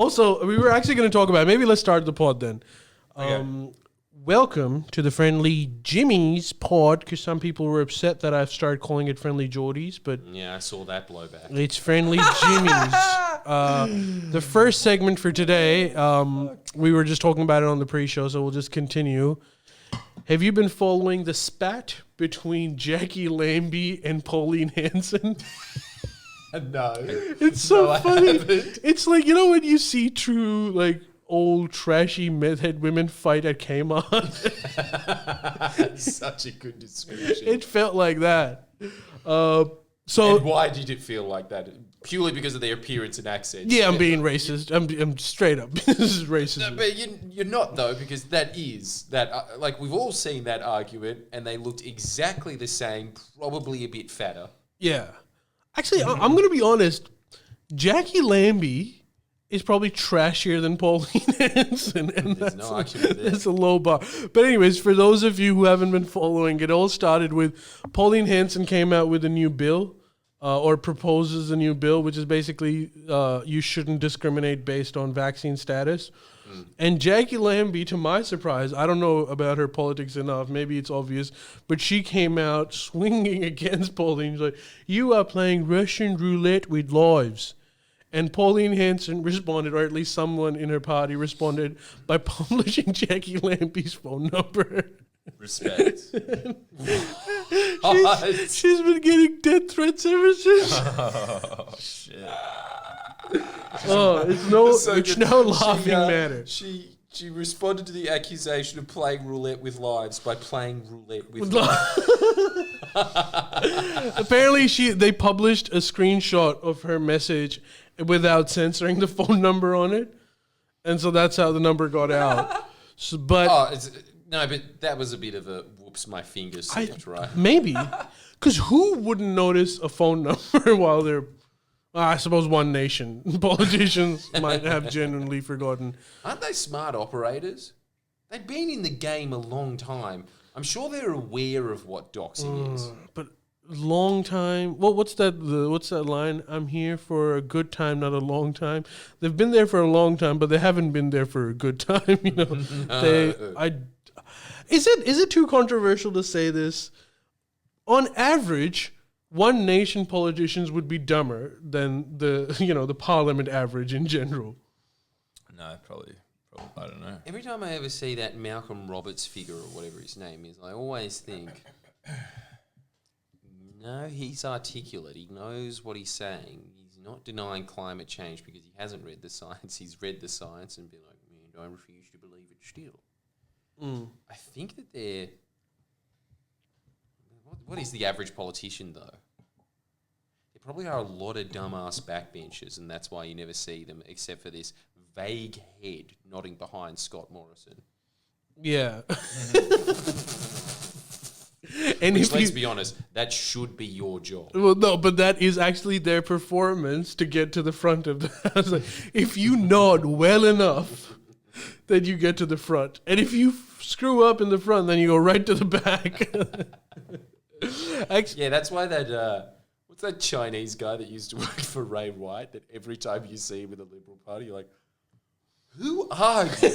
Also, we were actually going to talk about, maybe let's start the pod then. Welcome to the Friendlyjimmies pod, because some people were upset that I've started calling it Friendlyjordies, but yeah, I saw that blowback. it's Friendlyjimmies. The first segment for today, we were just talking about it on the pre-show, so we'll just continue. Have you been following the spat between Jackie Lambie and Pauline Hanson? No. It's so funny. It's like, you know when you see true, like, old trashy meth head women fight at Kmart? Such a good description. It felt like that. So and why did it feel like that? Purely because of their appearance and accent. Yeah, I'm being racist. I'm straight up. This is racism. No, but you're not, though, because that is that. Like, we've all seen that argument, and they looked exactly the same, probably a bit fatter. Yeah. Actually, I'm going to be honest. Jackie Lambie is probably trashier than Pauline Hanson, and that's a low bar. But anyways, for those of you who haven't been following, it all started with Pauline Hanson came out with a new bill, or proposes a new bill, which is basically you shouldn't discriminate based on vaccine status. And Jackie Lambie, to my surprise, I don't know about her politics enough, maybe it's obvious, but she came out swinging against Pauline. She's like, you are playing Russian roulette with lives. And Pauline Hanson responded, or at least someone in her party responded, by publishing Jackie Lambie's phone number. Respect. She's been getting death threats ever since. Oh, shit. It's no laughing matter. She responded to the accusation of playing roulette with lives by playing roulette with lives. Apparently, they published a screenshot of her message without censoring the phone number on it, and so that's how the number got out. But that was a bit of a whoops my fingers slipped, right? Maybe, because who wouldn't notice a phone number while they're? I suppose One Nation politicians might have genuinely forgotten. Aren't they smart operators? They've been in the game a long time. I'm sure they're aware of what doxing is. But long time. Well, what's that line? I'm here for a good time, not a long time. They've been there for a long time, but they haven't been there for a good time. You know, Is it too controversial to say this? On average, One Nation politicians would be dumber than the parliament average in general. No, probably. I don't know. Every time I ever see that Malcolm Roberts figure or whatever his name is, I always think, no, he's articulate. He knows what he's saying. He's not denying climate change because he hasn't read the science. He's read the science and been like, man, I refuse to believe it still. I think that they're... What is the average politician, though? There probably are a lot of dumbass backbenchers, and that's why you never see them, except for this vague head nodding behind Scott Morrison. Yeah. And let's be honest, that should be your job. Well, no, but that is actually their performance to get to the front of the house. Like, if you nod well enough, then you get to the front. And if you screw up in the front, then you go right to the back. Yeah, that's why that... what's that Chinese guy that used to work for Ray White that every time you see him in the Liberal Party, you're like, who are you?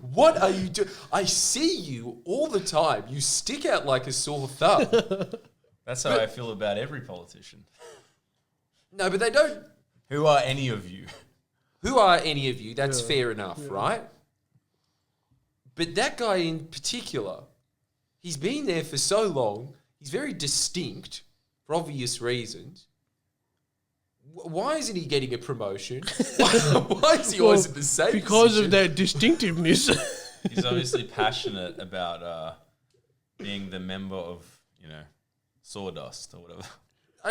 What are you doing? I see you all the time. You stick out like a sore thumb. That's how I feel about every politician. No, but they don't... Who are any of you? Who are any of you? That's fair enough, right? But that guy in particular, he's been there for so long. He's very distinct for obvious reasons. Why isn't he getting a promotion? Why is he always in the same Because position? of that distinctiveness. He's obviously passionate about being the member of, Sawdust or whatever.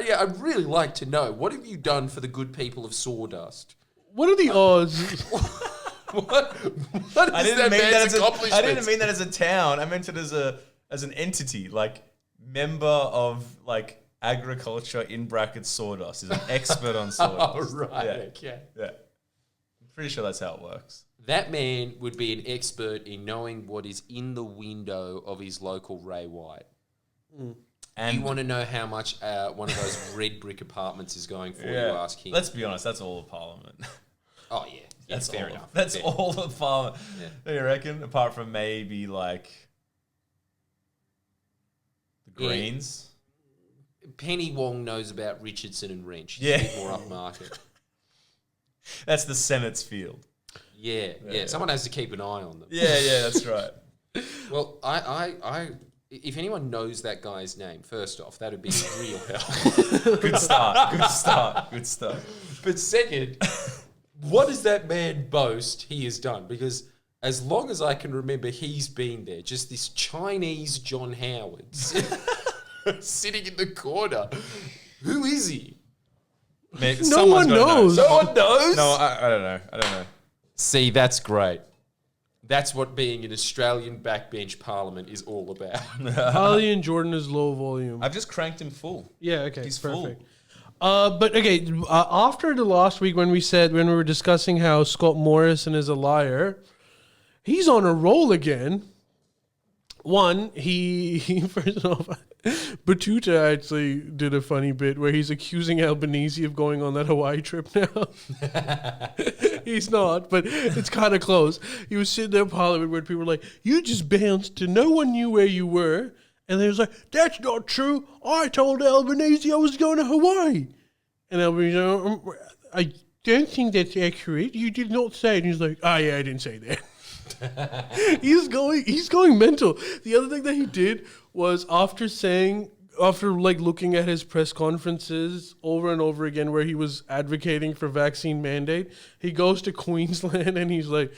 Yeah, I'd really like to know. What have you done for the good people of Sawdust? What are the odds? What is that man's accomplishment? I didn't mean that as a town. I meant it as an entity, like member of agriculture in brackets sawdust. Is an expert on sawdust. Oh, right. Yeah. Okay. Yeah. I'm pretty sure that's how it works. That man would be an expert in knowing what is in the window of his local Ray White. And you want to know how much one of those red brick apartments is going for? You ask him. Let's be honest. That's all of Parliament. Oh, yeah. That's fair all. enough. That's fair. all the farmer. Yeah. You reckon? Apart from maybe like the greens. Penny Wong knows about Richardson and Wrench. She's Yeah. a bit more upmarket. That's the Senate's field. Yeah. Someone has to keep an eye on them. Yeah, that's right. Well, I if anyone knows that guy's name, first off, that would be a real help. Good start. But second, what does that man boast he has done? Because as long as I can remember, he's been there. Just this Chinese John Howard sitting in the corner. Who is he? Man, No one knows. No one knows? No, I don't know. See, that's great. That's what being an Australian backbench parliament is all about. Ali and Jordan is low volume. I've just cranked him full. Yeah, okay, He's perfect. full. But okay, after the last week when we were discussing how Scott Morrison is a liar, he's on a roll again. One, he first off, Batuta actually did a funny bit where he's accusing Albanese of going on that Hawaii trip now. He's not, but it's kind of close. He was sitting there in Parliament where people were like, "You just bounced and no one knew where you were." And they was like, "That's not true. I told Albanese I was going to Hawaii." And Albanese, "I don't think that's accurate. You did not say it." And he's like, "Oh yeah, I didn't say that." He's going mental. The other thing that he did was after looking at his press conferences over and over again where he was advocating for vaccine mandate, he goes to Queensland and he's like,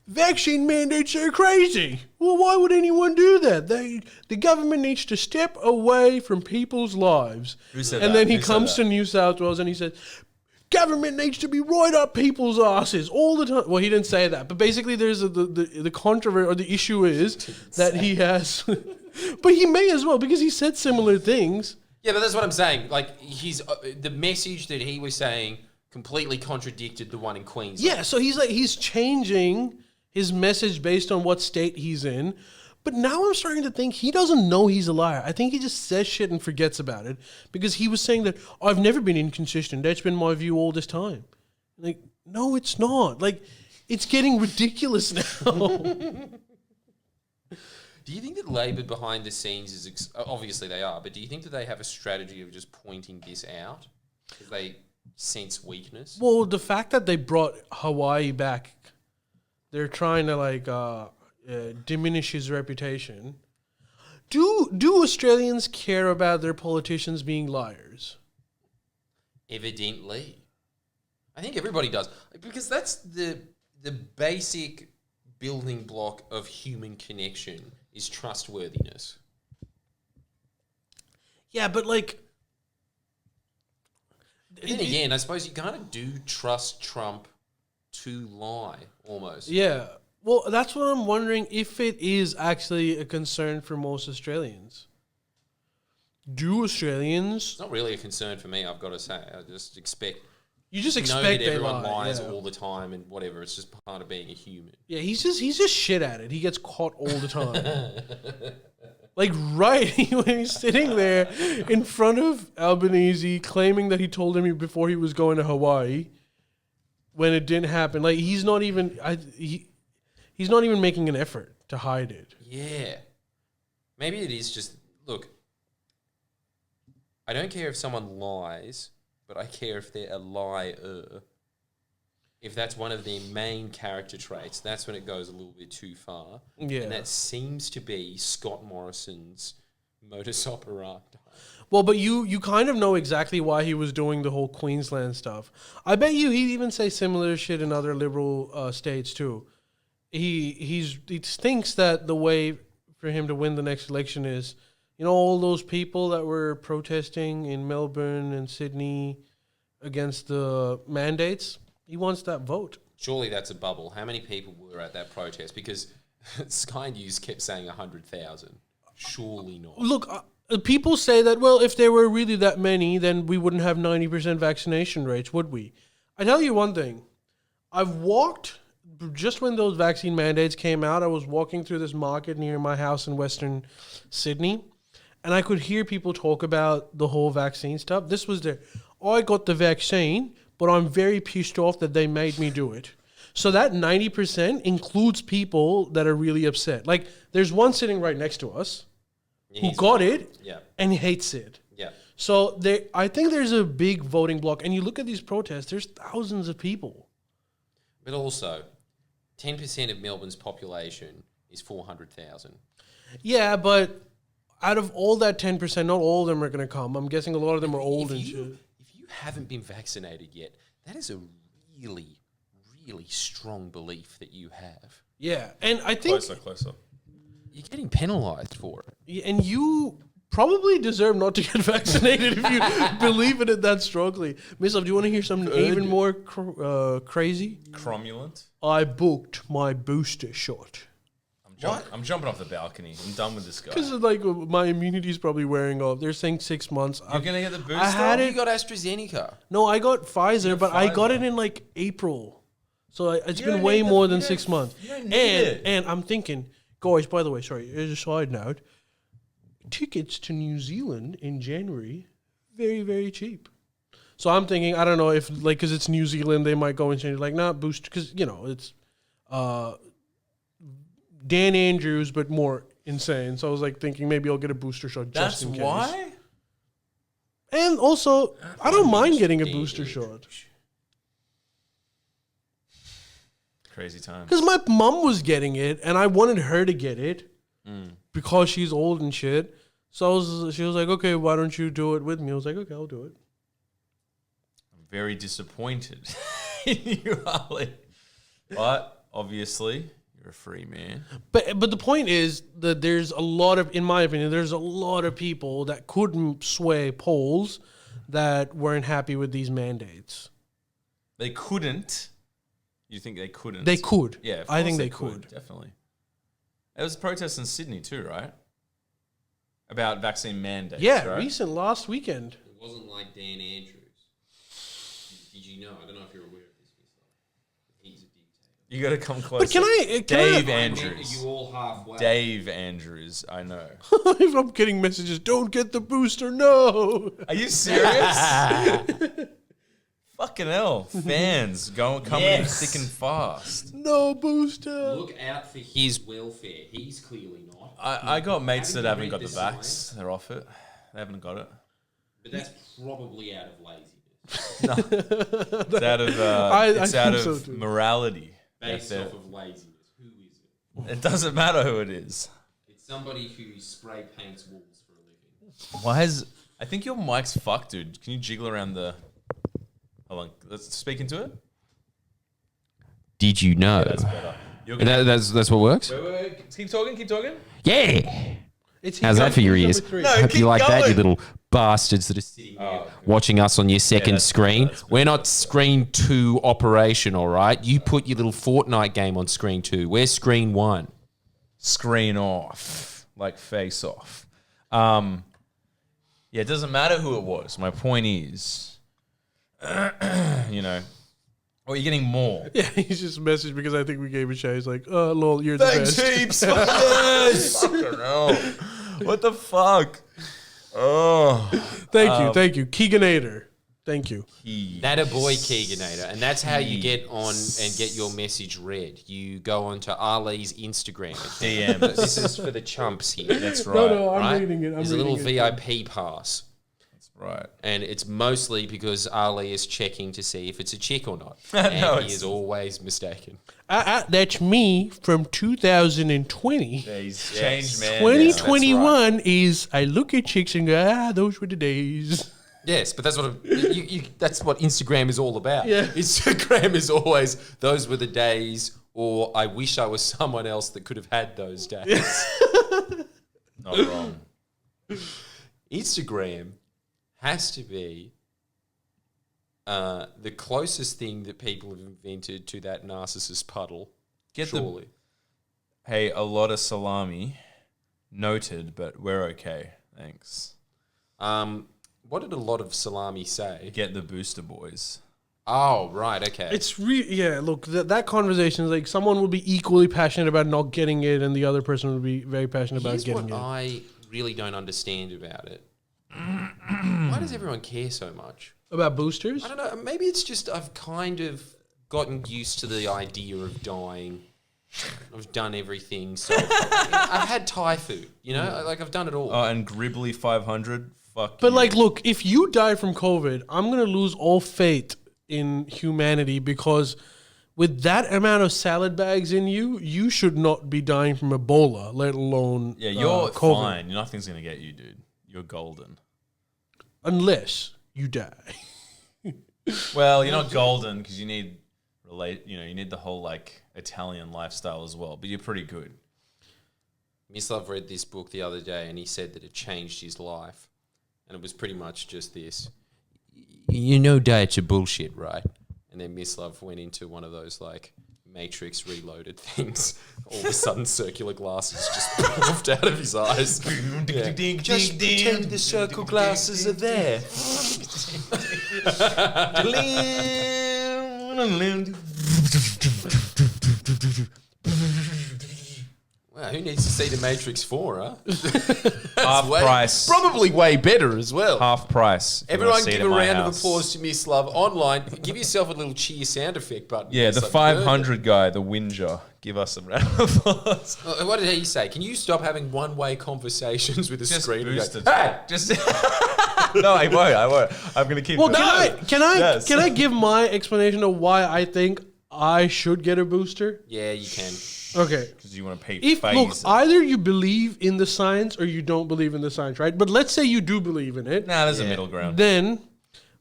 "Vaccine mandates are crazy. Well, why would anyone do that? The government needs to step away from people's lives." Who said and that? then he Who said comes that? to New South Wales and he says, "Government needs to be right up people's asses all the time." Well, he didn't say that, but basically there's the controversy, or the issue is that he has, but he may as well because he said similar things. Yeah, but that's what I'm saying. Like, the message that he was saying completely contradicted the one in Queensland. Yeah, so he's changing his message based on what state he's in. But now I'm starting to think he doesn't know he's a liar. I think he just says shit and forgets about it because he was saying that I've never been inconsistent. That's been my view all this time. Like, no, it's not. Like, it's getting ridiculous now. Do you think that Labor behind the scenes is obviously they are, but do you think that they have a strategy of just pointing this out because they sense weakness? Well, the fact that they brought Hawaii back, they're trying to diminish his reputation. Do Australians care about their politicians being liars? Evidently. I think everybody does. Because that's the basic building block of human connection is trustworthiness. Yeah, but like... But then again, I suppose you kind of do trust Trump to lie, almost. Yeah. Well, that's what I'm wondering, if it is actually a concern for most Australians. Do Australians... It's not really a concern for me, I've got to say. I just expect... You just know expect that they everyone lie, lies yeah. all the time and whatever. It's just part of being a human. Yeah, he's just shit at it. He gets caught all the time. Like, right when he's sitting there in front of Albanese claiming that he told him before he was going to Hawaii when it didn't happen. Like, he's not even he's not even making an effort to hide it. Yeah. Maybe it is just... Look, I don't care if someone lies, but I care if they're a liar. If that's one of their main character traits, that's when it goes a little bit too far. Yeah. And that seems to be Scott Morrison's modus operandi. Well, but you kind of know exactly why he was doing the whole Queensland stuff. I bet you he'd even say similar shit in other liberal states too. He thinks that the way for him to win the next election is, all those people that were protesting in Melbourne and Sydney against the mandates. He wants that vote. Surely that's a bubble. How many people were at that protest? Because Sky News kept saying 100,000. Surely not. Look, people say that, well, if there were really that many, then we wouldn't have 90% vaccination rates, would we? I tell you one thing. I've walked, just when those vaccine mandates came out, I was walking through this market near my house in Western Sydney, and I could hear people talk about the whole vaccine stuff. This was I got the vaccine but I'm very pissed off that they made me do it. So that 90% includes people that are really upset. Like, there's one sitting right next to us who got it and hates it. Yeah. So I think there's a big voting block. And you look at these protests, there's thousands of people. But also, 10% of Melbourne's population is 400,000. Yeah, but out of all that 10%, not all of them are going to come. I'm guessing a lot of them are old and shit. If you haven't been vaccinated yet, that is a really, really strong belief that you have. Yeah, and I think... Closer. You're getting penalised for it. Yeah, and you probably deserve not to get vaccinated if you believe in it that strongly. Mislav, do you want to hear something even more crazy? Cromulent. I booked my booster shot. I'm jumping off the balcony. I'm done with this guy. Because like my immunity is probably wearing off. They're saying 6 months. You're going to get the booster? I had it. You got AstraZeneca. No, I got Pfizer, but I got it in like April. So it's been way more than 6 months. And I'm thinking, guys, by the way, sorry, as a side note, tickets to New Zealand in January, very, very cheap. So I'm thinking, I don't know if, like, because it's New Zealand, they might go and change, like, not boost, because, you know, it's Dan Andrews, but more insane. So I was, like, thinking maybe I'll get a booster shot just in case. That's why? And also, I don't mind getting a booster shot. Crazy times. Because my mum was getting it, and I wanted her to get it because she's old and shit. So she was like, okay, why don't you do it with me? I was like, okay, I'll do it. I'm very disappointed in you, Ali. But, obviously, you're a free man. But the point is that there's a lot of, in my opinion, there's a lot of people that couldn't sway polls that weren't happy with these mandates. They couldn't. You think they couldn't? They could. Yeah, I think they could. Definitely. There was a protest in Sydney too, right? About vaccine mandates. Yeah, right? last weekend. It wasn't like Dan Andrews. Did you know? I don't know if you're aware of this. He's a dictator. You got to come closer. But can I Dave Andrews. Are you all halfway? Dave Andrews, I know. If I'm getting messages, don't get the booster, no. Are you serious? Fucking hell. Fans coming in thick and fast. No booster. Look out for his welfare. He's clearly not. I got mates that haven't got the read the vax. They're off it. They haven't got it. But that's probably out of laziness. No. It's out of, it's out of morality. Based off of laziness. Who is it? It doesn't matter who it is. It's somebody who spray paints walls for a living. Why is... I think your mic's fucked, dude. Can you jiggle around the... Hold on. Let's speak into it. Did you know? That's better. That's what works? Wait. Keep talking. Yeah. It's How's that for your ears? No, Hope keep you like that, going. you little bastards that are sitting there watching us on your second screen. We're not screen 2 operation, all right? You put your little Fortnite game on screen 2. We're screen 1. Screen off. Like face off. Yeah, it doesn't matter who it was. My point is... you know, or you're getting more. Yeah, he's just messaged because I think we gave a shout. He's like, lol, you're the best. Thanks heaps. Yes. Fucking hell. What the fuck? Oh. Thank you. Keeganator. Thank you. That a boy, Keeganator. And that's how you get on and get your message read. You go onto Ali's Instagram. DM. This is for the chumps here. That's right. No, I'm reading it. There's a little VIP pass. Right. And it's mostly because Ali is checking to see if it's a chick or not. And No, he is always mistaken. That's me from 2020. Yeah, he's changed, man. 2021 is I look at chicks and go, those were the days. Yes, but that's what that's what Instagram is all about. Yeah. Instagram is always those were the days, or I wish I was someone else that could have had those days. Not wrong. Instagram has to be the closest thing that people have invented to that narcissist puddle. Surely. Hey, a lot of salami. Noted, but we're okay. Thanks. What did a lot of salami say? Get the booster, boys. Oh, right, okay. It's look, that conversation is like someone will be equally passionate about not getting it and the other person will be very passionate about getting it. I really don't understand about it. Why does everyone care so much? About boosters? I don't know. Maybe it's just I've kind of gotten used to the idea of dying. I've done everything. So I've had Thai food, like I've done it all. Oh, and Gribbly 500. Fuck. But like, look, if you die from COVID, I'm going to lose all faith in humanity because with that amount of salad bags in you, you should not be dying from Ebola, let alone you're COVID. fine. Nothing's gonna get you, dude. You're golden. Unless you die. Well, you're not golden because you need you need the whole like Italian lifestyle as well. But you're pretty good. Mislav read this book the other day and he said that it changed his life. And it was pretty much just this. Diets are bullshit, right? And then Mislav went into one of those like Matrix Reloaded things. All of a sudden, circular glasses just popped out of his eyes. Yeah. Just pretend the circle glasses are there. Wow, who needs to see the Matrix 4, huh? Half price. Probably way better as well. Half price. Everyone give a round of applause to Mislav online. Give yourself a little cheer sound effect button. Yeah, the 500 guy, the whinger. Give us a round of applause. What did he say? Can you stop having one-way conversations with a screen? Boosted. Hey! Just No, I won't. I'm going to keep Well, it. can I give my explanation of why I think I should get a booster? Yeah, you can. Okay. Because you want to pay Look, either you believe in the science or you don't believe in the science, right? But let's say you do believe in it. Nah, there's a middle ground. Then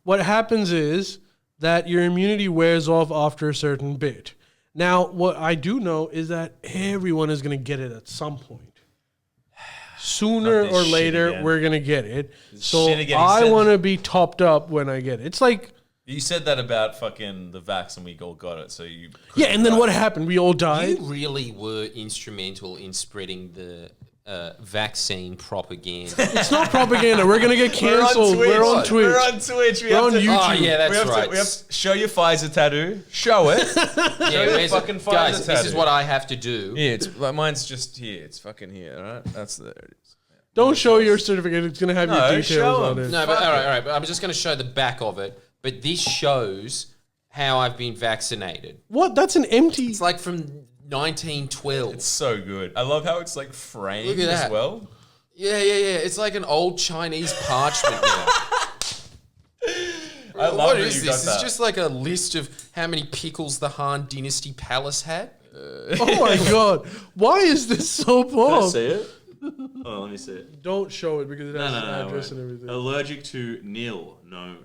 what happens is that your immunity wears off after a certain bit. Now, what I do know is that everyone is going to get it at some point. Sooner or later, we're going to get it. So I want to be topped up when I get it. It's like... You said that about fucking the vax and we all got it, so you... Yeah, and then what happened? We all died? You really were instrumental in spreading the vaccine propaganda. It's not propaganda. We're going to get cancelled. We're on Twitch. We're on Twitch. We're on YouTube. Oh, yeah, that's right. We have to show your Pfizer tattoo. Show it. Yeah, fucking Pfizer guys, tattoo. this is what I have to do. Yeah, mine's just here. It's fucking here, all right? There it is. Don't show your certificate. It's going to have your details on it. No, but all right. But I'm just going to show the back of it. But this shows how I've been vaccinated. What? That's an empty... It's like from 1912. It's so good. I love how it's like framed Look at as that. well. Yeah. It's like an old Chinese parchment now. I love What that is you got this? that. It's just like a list of how many pickles the Han Dynasty palace had. Oh my God. Why is this so bomb? See it? Oh, let me see it. Don't show it because it has an address wait. and everything. Allergic to nil known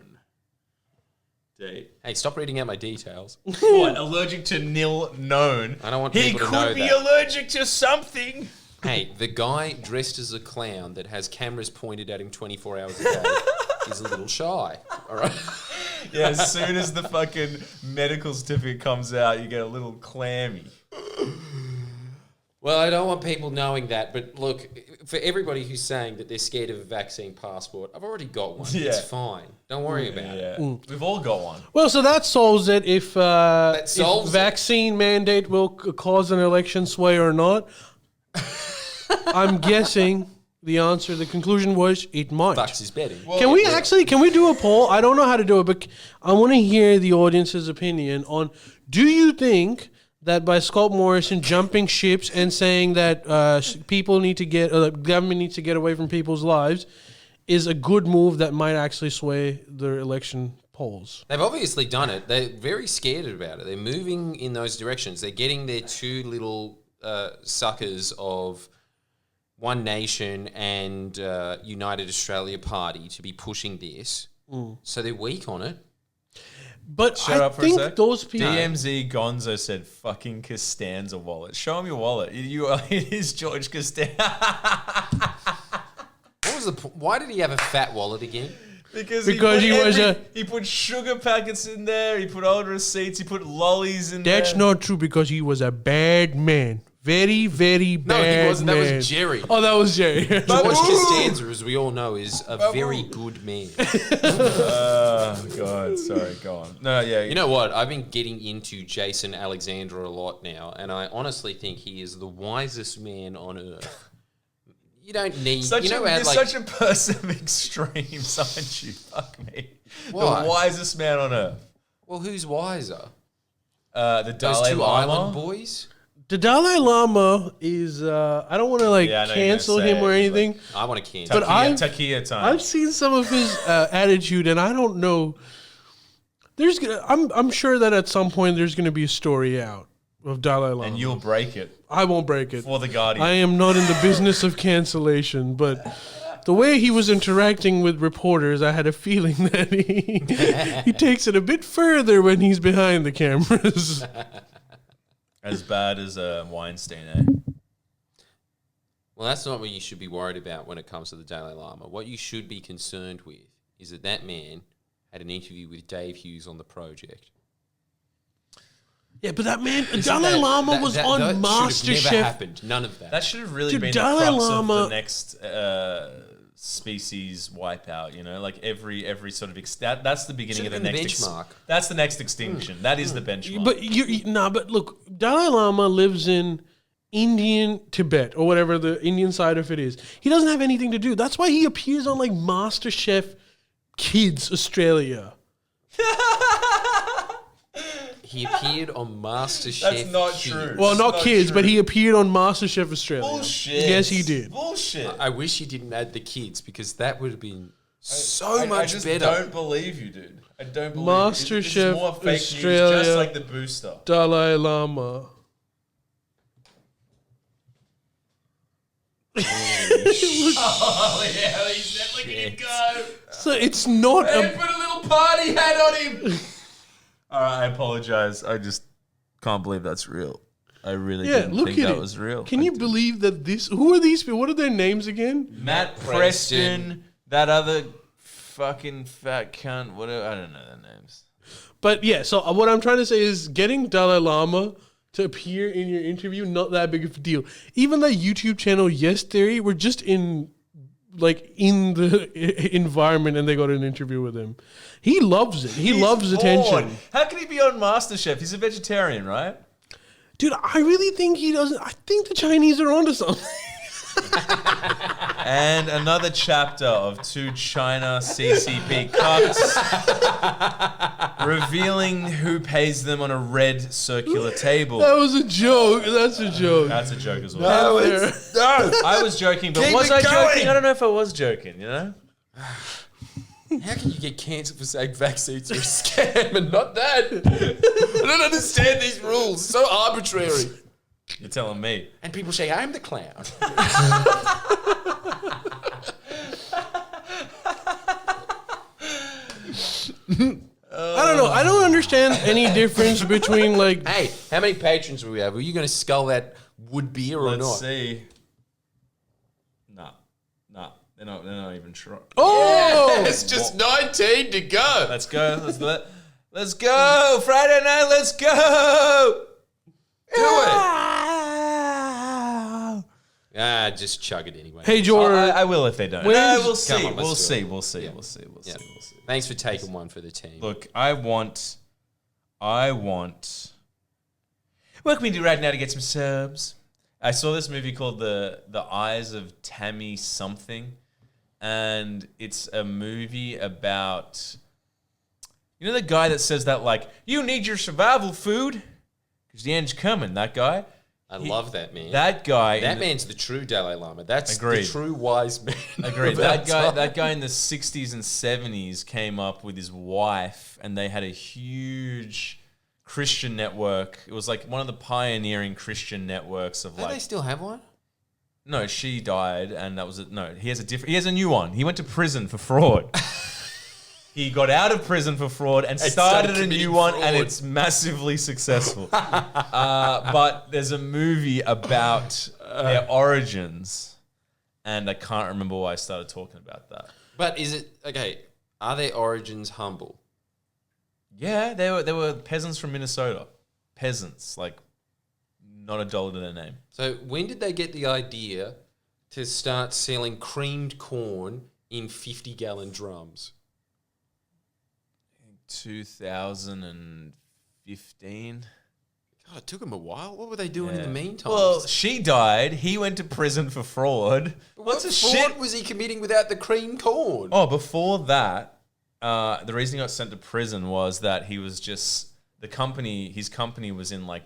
date. Hey, stop reading out my details. What? Allergic to nil known? I don't want people to know that. He could be allergic to something. Hey, the guy dressed as a clown that has cameras pointed at him 24 hours a day is a little shy. All right. Yeah, as soon as the fucking medical certificate comes out, you get a little clammy. Well, I don't want people knowing that, but look, for everybody who's saying that they're scared of a vaccine passport, I've already got one. Yeah. It's fine. Don't worry about it. We've all got one. Well, so that solves it. If solves it. vaccine mandate will cause an election sway or not, I'm guessing the conclusion was it might. Bucks is betting. Can we do a poll? I don't know how to do it, but I want to hear the audience's opinion on, do you think that by Scott Morrison jumping ships and saying that government needs to get away from people's lives is a good move that might actually sway the election polls? They've obviously done it. They're very scared about it. They're moving in those directions. They're getting their two little suckers of One Nation and United Australia Party to be pushing this. So they're weak on it. But Shut I up for a think sec. those people... DMZ Gonzo said fucking Costanza wallet. Show him your wallet. It is George Costanza. What was why did he have a fat wallet again? Because he put sugar packets in there, he put old receipts, he put lollies in there. That's not true because he was a bad man. Very, very bad man. No, he wasn't. That was Jerry. Oh, that was Jerry. George Costanza, as we all know, is a very good man. Oh, God. Sorry, go on. No, yeah. You know what? I've been getting into Jason Alexander a lot now, and I honestly think he is the wisest man on earth. You don't need... You're such a person of extremes, aren't you? Fuck me. Why? The wisest man on earth. Well, who's wiser? The Those Dalai two Lama. island boys? The Dalai Lama is, I don't want to like Yeah, I know you're cancel gonna say him or it, anything. I want to cancel. But I've- Takia time. I've seen some of his attitude, and I don't know. I'm sure that at some point there's gonna be a story out of Dalai Lama, and you'll break it I won't break it. for the Guardian. I am not in the business of cancellation, but the way he was interacting with reporters, I had a feeling that he takes it a bit further when he's behind the cameras. As bad as Weinstein, eh? Well, that's not what you should be worried about when it comes to the Dalai Lama. What you should be concerned with is that man had an interview with Dave Hughes on The Project. Yeah, but that man, Dalai Lama was on that should have never MasterChef. happened. None of that. That should have really Dude, been Dalai the crux Lama- of the next species wipeout. You know, like every sort of that's the beginning Should of the have been next the benchmark. That's the next extinction. That is the benchmark. But but look, Dalai Lama lives in Indian Tibet or whatever the Indian side of it is. He doesn't have anything to do. That's why he appears on like MasterChef Kids Australia. He appeared on MasterChef. That's not Kids. true. Well, That's not not kids, true. but he appeared on MasterChef Australia. Bullshit. Yes, he did. Bullshit. I wish he didn't add the kids because that would have been I much just better. don't believe you, dude. I don't believe MasterChef It's more fake Australia. news, just like the booster. Dalai Lama. Oh yeah, he's definitely gonna go. So it's not They a. put a little party hat on him. All right, I apologize. I just can't believe that's real. I really Yeah, didn't look think at that it. was real. Can I you didn't. believe that this? Who are these people? What are their names again? Matt Preston. Preston, that other fucking fat cunt, whatever. I don't know their names. But yeah, so what I'm trying to say is getting Dalai Lama to appear in your interview, not that big of a deal. Even that YouTube channel, Yes Theory, we're just in the environment and they got an interview with him. He loves it. He loves attention. bored. How can he be on MasterChef? He's a vegetarian, right? Dude, I really think he doesn't. I think the Chinese are onto something. And another chapter of two China CCP cuts revealing who pays them on a red circular table. That was a joke. That's a joke. That's a joke as well. No. I was joking, but Keep was it I going. joking? I don't know if I was joking, you know? How can you get cancer for saying vaccines are a scam and not that? I don't understand these rules. So arbitrary. You're telling me. And people say, I'm the clown. I don't know. I don't understand any difference between like. Hey, how many patrons will we have? Are you going to scull that wood beer or Let's not? see. Nah. They're not even trying. Oh, It's just 19 to go. Let's go. Let's go. Friday night, let's go. Do it. Just chug it anyway. hey Jordan. I will if they don't. When's- No, we'll see. Come on, let's We'll do see. it. We'll see. Yeah. We'll see. We'll Yeah. see. We'll see. Thanks for taking one for the team. Look, I want. What can we do right now to get some subs? I saw this movie called The Eyes of Tammy something, and it's a movie about, you know, the guy that says that, like, you need your survival food because the end's coming. That guy. I love that man. That guy. That man's the true Dalai Lama. That's Agreed. the true wise man. Agreed. of That our guy. time. That guy in the 60s and 70s came up with his wife, and they had a huge Christian network. It was like one of the pioneering Christian networks of Do they like. still have one? No, she died, and that was it. No, he has a new one. He went to prison for fraud. He got out of prison for fraud and started a new committing one, and fraud. it's massively successful. But there's a movie about their origins, and I can't remember why I started talking about that. But is it okay? Are their origins humble? Yeah, they were peasants from Minnesota. Peasants, like not a dollar to their name. So when did they get the idea to start selling creamed corn in 50-gallon drums? 2015. God, it took them a while. What were they doing in the meantime? Well, she died. He went to prison for fraud. what What's a fraud shit? was he committing without the creamed corn? Oh, before that, the reason he got sent to prison was that he was just his company was in like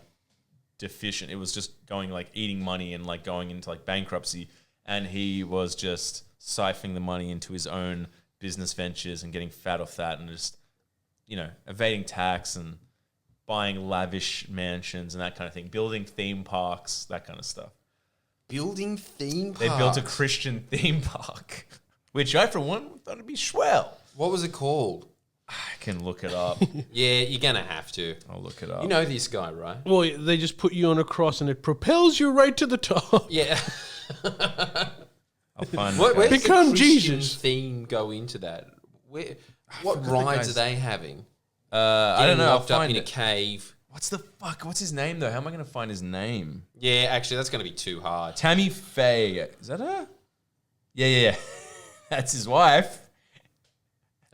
deficient. It was just going like eating money and like going into like bankruptcy, and he was just siphoning the money into his own business ventures and getting fat off that, and just evading tax and buying lavish mansions and that kind of thing, building theme parks, that kind of stuff. Building theme parks. They built a Christian theme park, which I, for one, thought it'd be swell. What was it called? I can look it up. Yeah, you're going to have to. I'll look it up. You know this guy, right? Well, they just put you on a cross and it propels you right to the top. Yeah. I'll find Where does Become the Christian Jesus. theme go into that? What rides are they having? I don't know. Locked I'll up find in a it. cave. What's his name, though? How am I going to find his name? Yeah, actually, that's going to be too hard. Tammy Faye. Is that her? Yeah. That's his wife.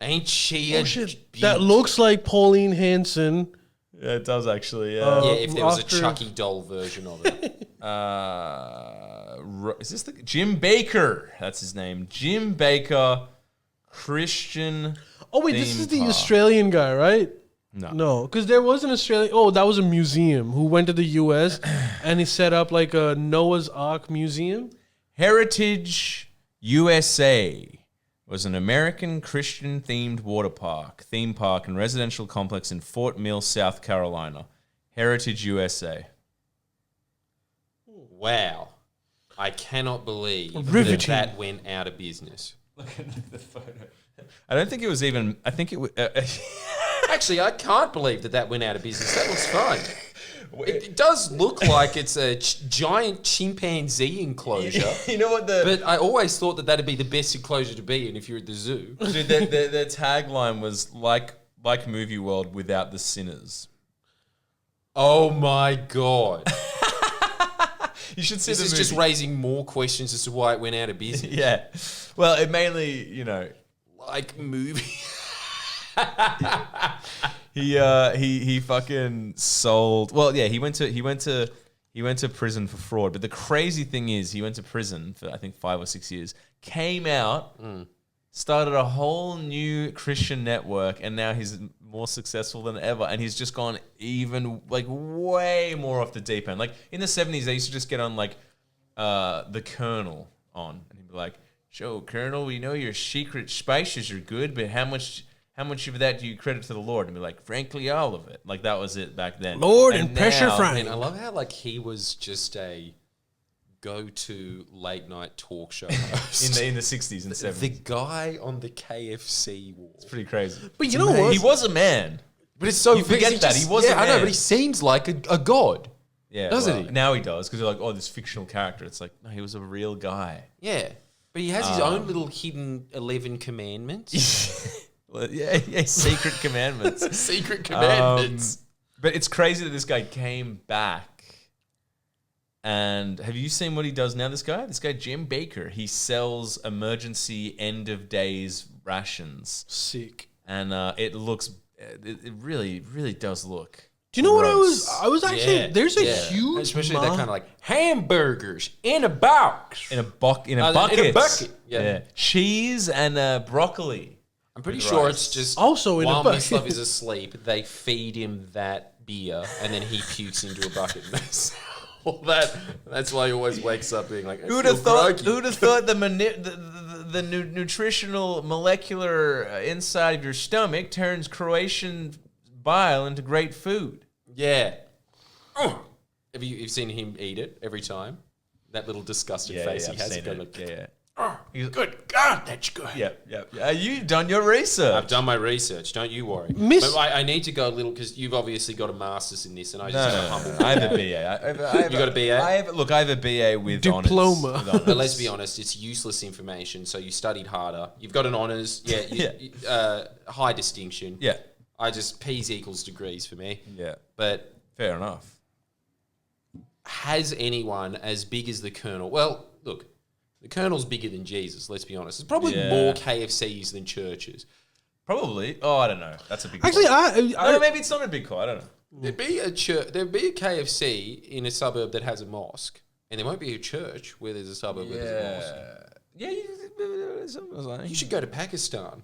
Ain't she a Shit. That looks like Pauline Hanson. Yeah, it does actually. Yeah, if there was a after- Chucky doll version of it. Is this the Jim Baker? That's his name. Jim Baker, Christian. Oh, wait, this theme is the park. Australian guy, right? No. No, because there was an Australian. Oh, that was a museum who went to the U.S. and he set up like a Noah's Ark museum. Heritage USA was an American Christian themed theme park and residential complex in Fort Mill, South Carolina. Heritage USA. Wow. I cannot believe Riveting. that went out of business. Look at the photo. I don't think it was even. I think it was. Actually, I can't believe that went out of business. That looks fine. It does look like it's a giant chimpanzee enclosure. You know what But I always thought that that'd be the best enclosure to be in if you're at the zoo. Dude, their tagline was like Movie World without the sinners. Oh my God. You should see This the is movie. just raising more questions as to why it went out of business. Yeah. Well, it mainly, Like movie. he fucking sold. Well, yeah, he went to prison for fraud. But the crazy thing is, he went to prison for I think 5 or 6 years. Came out, started a whole new Christian network, and now he's more successful than ever. And he's just gone even like way more off the deep end. Like in the 70s, they used to just get on like the Colonel on, and he'd be like, "So, Colonel, we know your secret spices are good, but how much of that do you credit to the Lord?" And be like, "Frankly, all of it." Like that was it back then. Lord and pressure now- frying. And I love how like he was just a go-to late night talk show host. in the 60s and 70s. The guy on the KFC wall. It's pretty crazy. But you know what? He was a man. But it's so You forget that. He was a I know, man. but he seems like a god. Yeah, Doesn't he? Now he does, because you're like, oh, this fictional character. It's like, no, he was a real guy. Yeah. But he has his own little hidden 11 commandments. Well, yeah, secret commandments. Secret commandments. But it's crazy that this guy came back. And have you seen what he does now, this guy? This guy, Jim Baker, he sells emergency end of days rations. Sick. And it really, really does look. Do you know gross. what I was actually, Yeah, there's a yeah. huge Especially that kind of like hamburgers in a box. In a bucket. In a bucket. Yeah. Cheese and broccoli. I'm pretty With sure rice. it's just Also in a while bucket. Mislav is asleep, they feed him that beer and then he pukes into a bucket. And that's why he always wakes up being like, Who'd have thought the nutritional molecular inside of your stomach turns Croatian bile into great food? Yeah. Have you've seen him eat it every time? That little disgusted face he has. Good God, that's good. Yeah. You've done your research. I've done my research. Don't you worry. Miss- But I need to go a little because you've obviously got a master's in this, and I just got humbled. I have a BA. You got a BA? I have a BA with Diploma. honors. With honors. But let's be honest, it's useless information. So you studied harder. You've got an honours. High distinction. Yeah. I just P's equals degrees for me. Yeah. But Fair enough. has anyone as big as the Colonel? Well, look, the Colonel's bigger than Jesus. Let's be honest. There's probably more KFCs than churches. Probably. Oh, I don't know. That's a big Actually, call. No, maybe it's not a big call. I don't know. There'd be a KFC in a suburb that has a mosque, and there won't be a church where there's a suburb where there's a mosque. Yeah. You should go to Pakistan.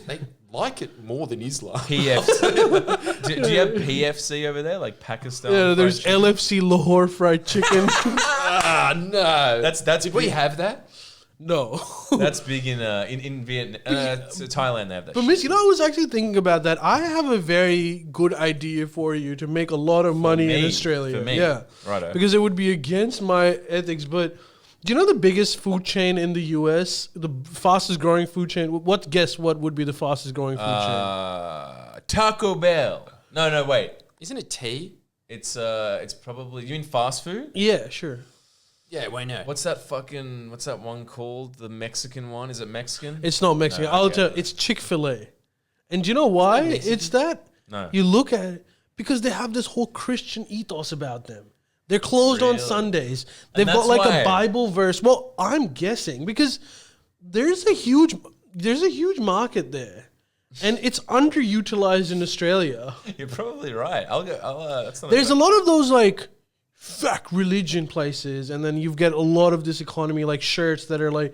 They like it more than Islam. PFC. do you have PFC over there, like Pakistan? Yeah, there's fried chicken? LFC Lahore fried chicken. No. That's Did we have that? No. That's big in Vietnam. So Thailand they have that. But Miss, I was actually thinking about that. I have a very good idea for you to make a lot of money in Australia. For me. Yeah. Righto. Because it would be against my ethics. But do you know the biggest food chain in the US? The fastest growing food chain? Guess what would be the fastest growing food chain? Taco Bell. No, wait. Isn't it tea? It's probably, you mean fast food? Yeah, sure. Yeah, why not? What's that one called? The Mexican one? Is it Mexican? It's not Mexican. No, I'll okay. tell you, it's Chick-fil-A. And do you know why it's that? No. You look at it, because they have this whole Christian ethos about them. They're closed on Really? Sundays. They've And got like that's why. a Bible verse. Well, I'm guessing because there's a huge market there. And it's underutilized in Australia. You're probably right. That's not There's a lot of those like fuck religion places, and then you've got a lot of this economy like shirts that are like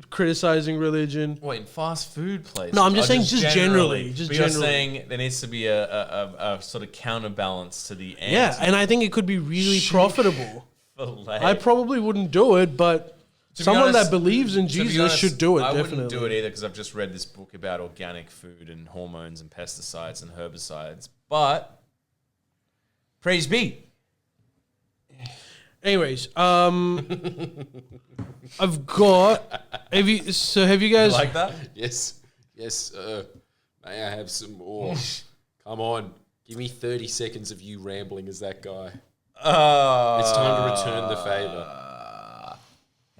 criticizing religion. Wait, in fast food places? No, I'm just saying just generally. Just But you're generally. saying there needs to be a sort of counterbalance to the end. Yeah, and I think it could be really profitable. Filet. I probably wouldn't do it, but To be someone honest- that believes in to be Jesus honest, should do it, I definitely. wouldn't do it either because I've just read this book about organic food and hormones and pesticides and herbicides. But praise be. Anyways, I've got. Have you guys Like that? Yes. May I have some more? Come on. Give me 30 seconds of you rambling as that guy. It's time to return the favor.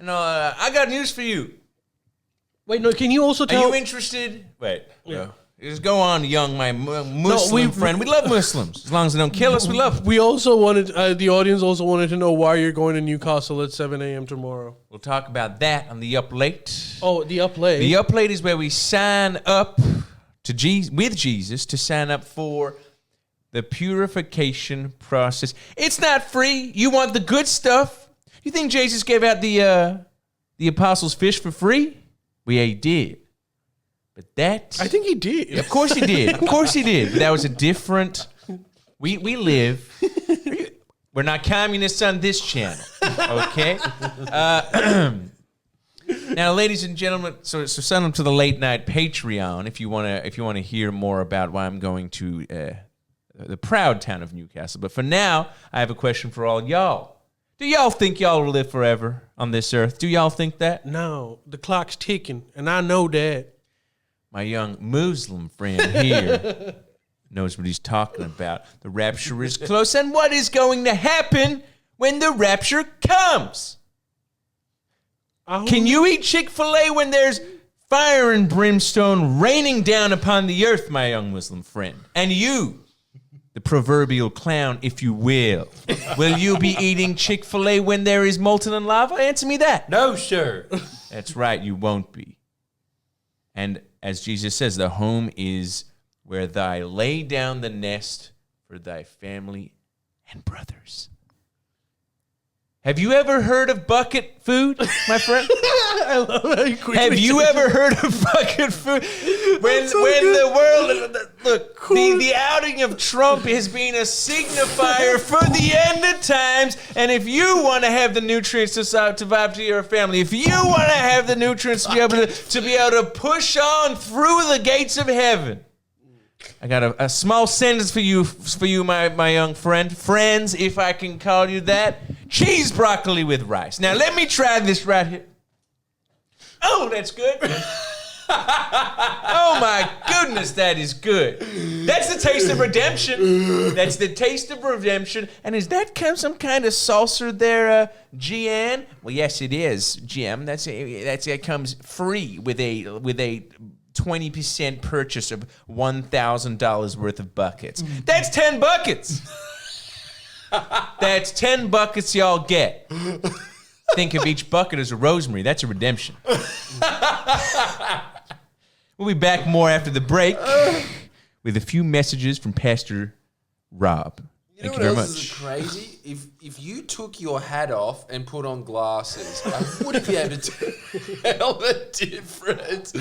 I got news for you. Wait, no. Can you also Are tell? you interested? Wait. Yeah. No. Just go on, my Muslim friend. We love Muslims. As long as they don't kill us, we love them. We also wanted the audience also wanted to know why you're going to Newcastle at 7 a.m. tomorrow. We'll talk about that on the Up Late. Oh, the up late. The Up Late is where we sign up with Jesus to sign up for the purification process. It's not free. You want the good stuff. You think Jesus gave out the apostles' fish for free? He did. But that... I think he did. Of course he did. Of course he did. But that was a different... We live... We're not communists on this channel. Okay? Now, ladies and gentlemen, so sign up to the late night Patreon if you want to hear more about why I'm going to the proud town of Newcastle. But for now, I have a question for all y'all. Do y'all think y'all will live forever on this earth? Do y'all think that? No, the clock's ticking, and I know that. My young Muslim friend here knows what he's talking about. The rapture is close, and what is going to happen when the rapture comes? Can you eat Chick-fil-A when there's fire and brimstone raining down upon the earth, my young Muslim friend? And you, the proverbial clown, if you will you be eating Chick-fil-A when there is molten and lava? Answer me that. No, sir. That's right, you won't be. And as Jesus says, the home is where thy lay down the nest for thy family and brothers. Have you ever heard of bucket food, my friend? I love how you quickly Have you ever heard of bucket food? When the world... Look, the outing of Trump has been a signifier for the end of times, and if you want to have the nutrients to survive to your family, if you want to have the nutrients to be able to push on through the gates of heaven, I got a small sentence for you, my young friend. Friends, if I can call you that. Cheese broccoli with rice. Now, let me try this right here. Oh, that's good. Oh, my goodness, that is good. That's the taste of redemption. That's the taste of redemption. And is that some kind of saucer there, Gian? Well, yes, it is, Jim. It comes free with a 20% purchase of $1,000 worth of buckets. That's 10 buckets. That's 10 buckets y'all get. Think of each bucket as a rosemary. That's a redemption. We'll be back more after the break with a few messages from Pastor Rob. You know Thank you what very else much. is crazy? If you took your hat off and put on glasses, I wouldn't be able to tell the difference.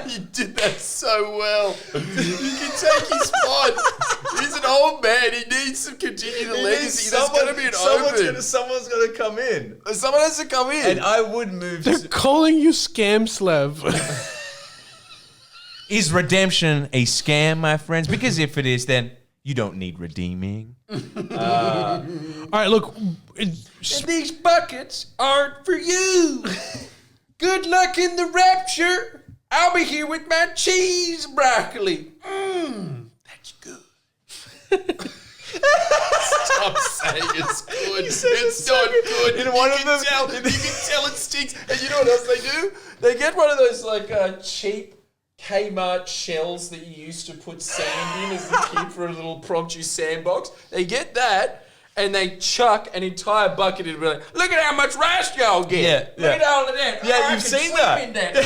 You did that so well. You can take his spot. He's an old man. He needs to continue the legacy. There's going to be an open. Someone's going to come in. Someone has to come in. And I would move They're calling you Scam Slav. Is redemption a scam, my friends? Because if it is, then you don't need redeeming. All right, look. And these buckets aren't for you. Good luck in the rapture. I'll be here with my cheese broccoli. That's good. Stop saying it's good. It's not good. In one of them, you can tell it stinks. And you know what else they do? They get one of those cheap Kmart shells that you used to put sand in as a kid for a little promptu sandbox. They get that. And they chuck an entire bucket in and be like, look at how much rice y'all get. Look at all of that. Yeah, you've seen that. And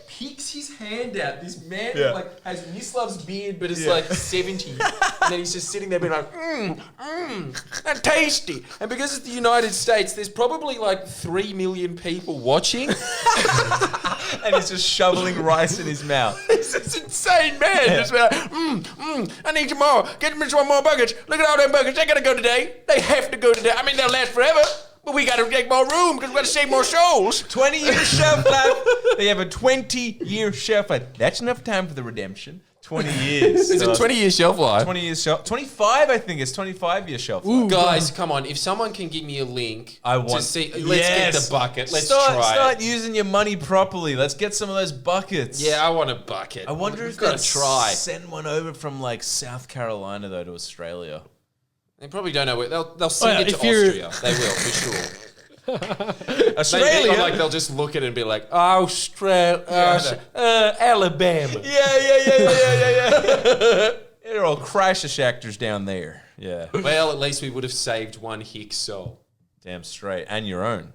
peeks his hand out. This man has Mislav's beard, but it's 70. And then he's just sitting there being like, that's tasty. And because it's the United States, there's probably 3 million people watching. And he's just shoveling rice in his mouth. He's this insane man. Just like, I need some more. Get me some more buckets. Look at all them buckets. They gotta go today. They have to go today. I mean, they'll last forever. But we gotta make more room because we gotta save more souls. 20-year shelf life. They have a 20-year shelf life. That's enough time for the redemption. 20 years. It's a 20-year shelf life. 20 years shelf. 25, I think. It's 25-year shelf life. Guys, come on. If someone can give me a link to see, let's get the bucket. Let's start using your money properly. Let's get some of those buckets. Yeah, I want a bucket. I wonder if they'll send one over from South Carolina, though, to Australia. They probably don't know where. They'll send it to Austria. They will, for sure. Australia? They'll just look at it and be like, Australia, Alabama. Yeah. They're all crisis actors down there. Yeah. Well, at least we would have saved one hick soul. Damn straight. And your own.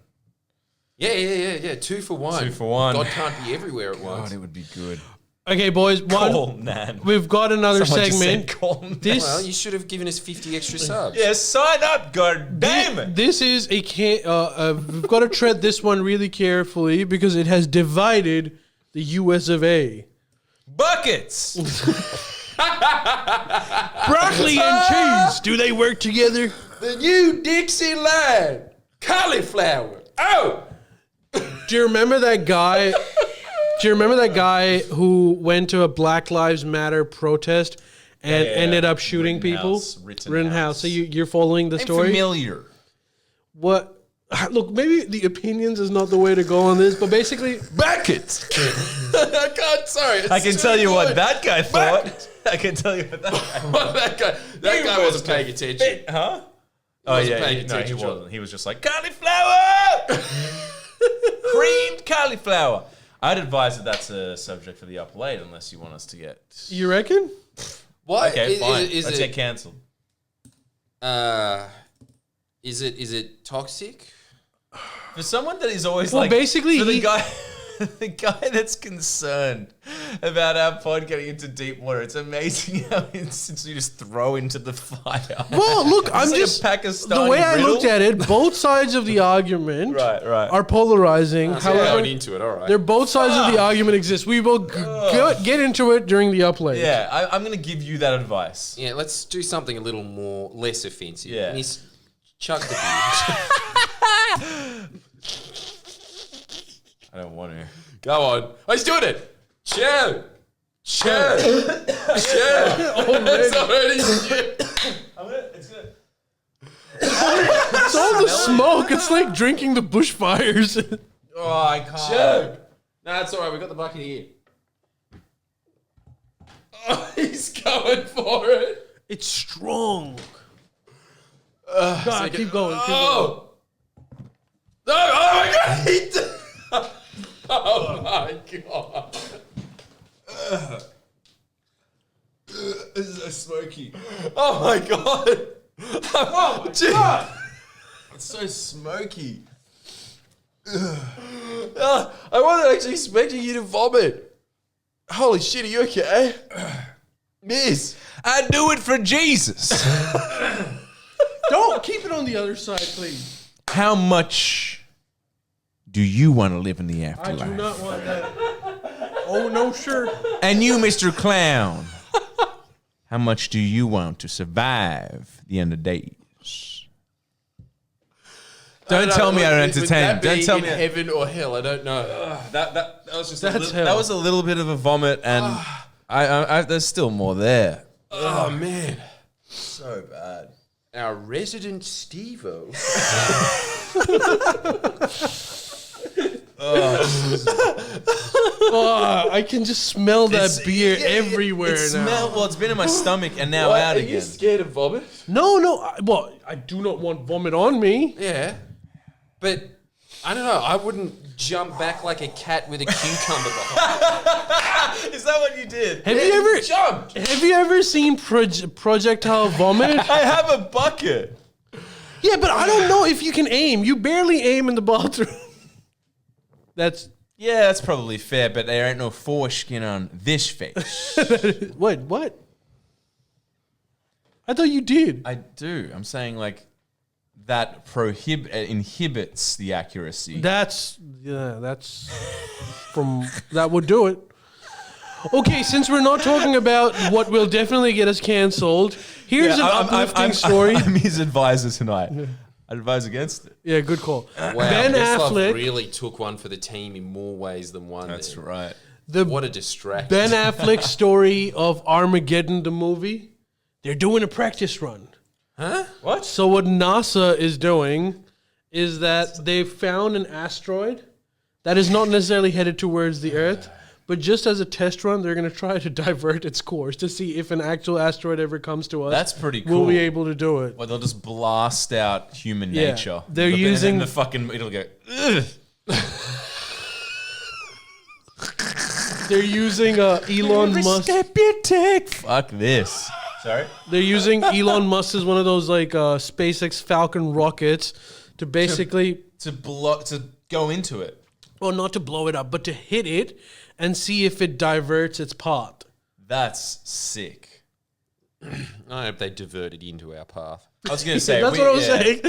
Yeah. 2 for 1. 2 for 1. God can't be everywhere at once. God, it would be good. Okay, boys. We've got another segment. Well, you should have given us 50 extra subs. Yeah, sign up, god damn it. This is we've got to tread this one really carefully because it has divided the US of A. Buckets. Broccoli and cheese. Do they work together? The new Dixie line. Cauliflower. Oh. Do you remember that guy? Do you remember that guy who went to a Black Lives Matter protest and ended up shooting people? Rittenhouse. So you're following the story? Familiar. What? Look, maybe the opinions is not the way to go on this, but basically, buckets. I can tell you what that guy thought. I can tell you what that guy thought. that guy wasn't paying attention. Huh? Oh yeah, he wasn't. He was just like cauliflower, creamed cauliflower. I'd advise that that's a subject for the up late, unless you want us to get. You reckon? What? Okay, fine. Let's get cancelled. Is it toxic? For someone that is always basically, the guy that's concerned about our pod getting into deep water, it's amazing how instantly you just throw into the fire. Well, look, I'm just the way I looked at it. Both sides of the argument are polarizing. However, going into it, all right. They're both sides of the argument exist. We will get into it during the uplay. Yeah, I'm going to give you that advice. Yeah, let's do something a little less offensive. Yeah. Chuck the beer. I don't want to. Go on. Oh, he's doing it. Chew. It's already It's all the smoke. It's like drinking the bushfires. Oh, I can't. Chew. No, it's all right. We got the bucket here. Oh, he's going for it. It's strong. God, keep going. Oh my God. Oh my God. This is so smoky. Oh my God. Oh my God. It's so smoky. I wasn't actually expecting you to vomit. Holy shit, are you okay? Miss. I do it for Jesus. Don't keep it on the other side, please. How much do you want to live in the afterlife? I do not want that. Oh, no shirt. And you, Mr. Clown, how much do you want to survive the end of days? Don't tell me I don't entertain. Don't tell me heaven or hell. I don't know. That was just That's hell. that was a little bit of a vomit, and I there's still more there. Oh man, So bad. our resident Steve-O. Oh, I can just smell that beer everywhere now. Well, it's been in my stomach and now out Are again. you scared of vomit? No. I do not want vomit on me. Yeah, but I don't know. I wouldn't jump back like a cat with a cucumber behind. Is that what you did? Have you ever jumped? Have you ever seen projectile vomit? I have a bucket. Yeah, but I don't know if you can aim. You barely aim in the bathroom. That's probably fair, but there ain't no foreskin on this face. what? I thought you did. I do. I'm saying like that inhibits the accuracy. That's from that would do it. Okay, since we're not talking about what will definitely get us canceled, here's an uplifting story. I'm his advisor tonight. I'd advise against it. Yeah, good call. Wow, Ben Affleck really took one for the team in more ways than one. That's right. What a distraction. Ben Affleck's story of Armageddon, the movie. They're doing a practice run. Huh? What? So what NASA is doing is that they've found an asteroid that is not necessarily headed towards the Earth, but just as a test run, they're going to try to divert its course to see if an actual asteroid ever comes to us. That's pretty cool. We'll be able to do it. Well, they'll just blast out human Yeah. nature. They're And using- then the fucking it'll go. Ugh. They're using Elon Musk. Fuck this. Sorry. They're using Elon Musk as one of those like SpaceX Falcon rockets to basically, To go into it. well, not to blow it up, but to hit it and see if it diverts its path. That's sick. I hope they diverted into our path. I was gonna say That's what I was saying.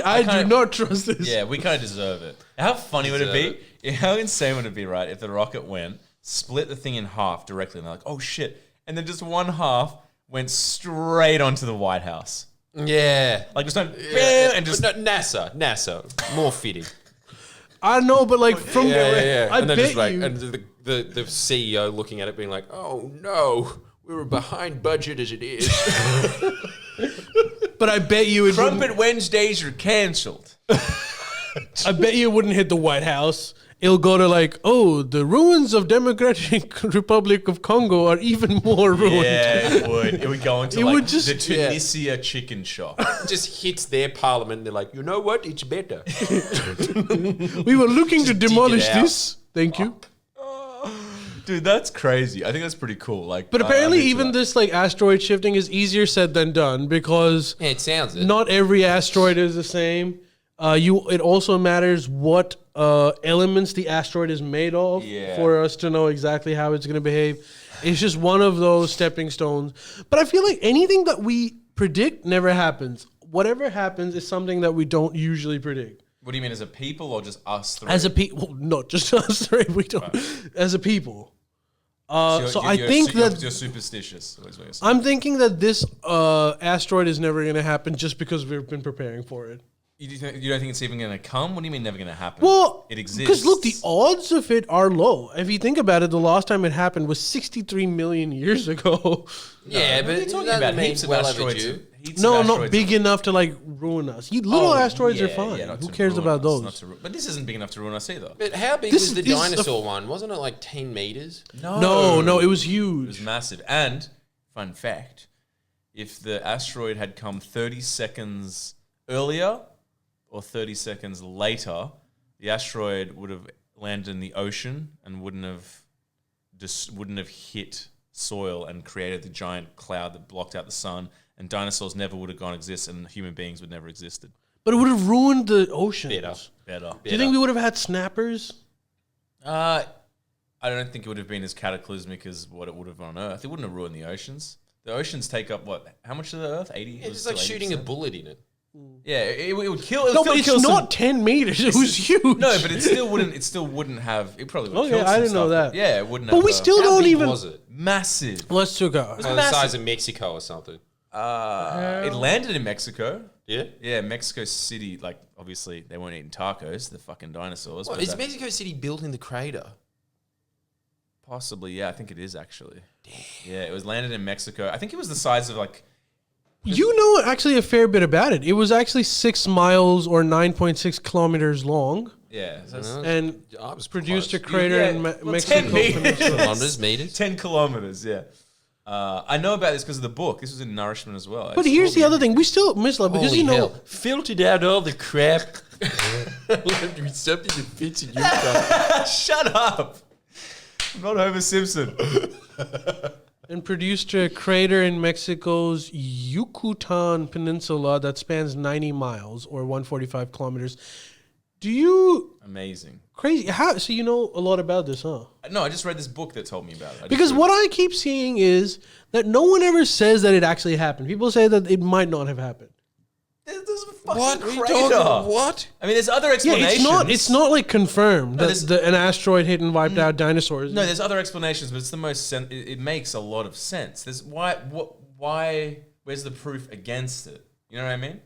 I do kinda- not trust this. Yeah, we kind of deserve it. How funny would it be? How insane would it be, right? If the rocket went, split the thing in half directly, and they're like, "Oh shit!" And then just one half went straight onto the White House. Yeah. Like just don't, and just But no, NASA, more fitting. I know, but like from I and then bet just like, you. and the CEO looking at it, being like, "Oh no, we were behind budget as it is." But I bet you it wouldn't. Trumpet Wednesdays are cancelled. I bet you it wouldn't hit the White House. It'll go to like, oh, the ruins of Democratic Republic of Congo are even more ruined. Yeah, it would. It would go into It like would just- the Tunisia chicken shop. Just hits their parliament. And they're like, you know what? It's better. We were looking to dig it demolish out. this. Thank you. Dude, that's crazy. I think that's pretty cool. Like, But I'm apparently, into even that. this like asteroid shifting is easier said than done because Yeah, it sounds it. not every asteroid is the same. It also matters what elements the asteroid is made of for us to know exactly how it's going to behave. It's just one of those stepping stones. But I feel like anything that we predict never happens. Whatever happens is something that we don't usually predict. What do you mean, as a people or just us three? As a people, well, not just us three. We don't. As a people. So I think that you're superstitious. Is what you're saying. I'm thinking that this asteroid is never going to happen just because we've been preparing for it. You don't think it's even going to come? What do you mean never going to happen? Well, it exists. because look, the odds of it are low. If you think about it, the last time it happened was 63 million years ago. Yeah, What but are you talking that about? means Heaps of well asteroids. overdue. No, not big enough to like ruin us. Little asteroids are yeah, fine. yeah, not Who to cares ruin about us, those? not to but this isn't big enough to ruin us either. But how big This- was the this is a- dinosaur one? Wasn't it like 10 meters? No, it was It huge. was massive. And, fun fact, if the asteroid had come 30 seconds earlier or 30 seconds later, the asteroid would have landed in the ocean and wouldn't have hit soil and created the giant cloud that blocked out the sun, and dinosaurs never would have gone exist, and human beings would never existed. But it would have ruined the oceans. Better. Do you think we would have had snappers? I don't think it would have been as cataclysmic as what it would have on Earth. It wouldn't have ruined the oceans. The oceans take up what? How much of the Earth? 80? It's like shooting a bullet in it. Yeah, it would kill. No, but it's not 10 meters. It was huge. No, but it still wouldn't have. It probably would. Okay, I didn't know that. Yeah, it wouldn't. But have we still How don't big even. was it? massive. Let's go. The size of Mexico or something. It landed in Mexico. Yeah. Yeah, Mexico City. Like, obviously, they weren't eating tacos. The fucking dinosaurs. What, but is Mexico City built in the crater? Possibly, yeah. I think it is actually. Damn. Yeah, it was landed in Mexico. I think it was the size of like. You know actually a fair bit about it. It was actually 6 miles or 9.6 kilometers long. Yeah, And I was produced close. a crater in Mexico. 10 meters. Meters. 10 kilometers, yeah. I know about this because of the book. This was in Nourishment as well. But here's the other thing. We still miss love because, you know... Filtered out all the crap. Something that fits in your cup. Shut up. I'm not Homer Simpson. And produced a crater in Mexico's Yucatan Peninsula that spans 90 miles or 145 kilometers. Do you... Amazing. Crazy. How? So you know a lot about this, huh? No, I just read this book that told me about it. Because what I keep seeing is that no one ever says that it actually happened. People say that it might not have happened. There's a fucking What? crater. What? I mean, there's other Yeah, explanations. it's not like confirmed No, that an asteroid hit and wiped out dinosaurs. No, there's other explanations, but it's the most. It makes a lot of sense. There's why? Where's the proof against it? You know what I mean?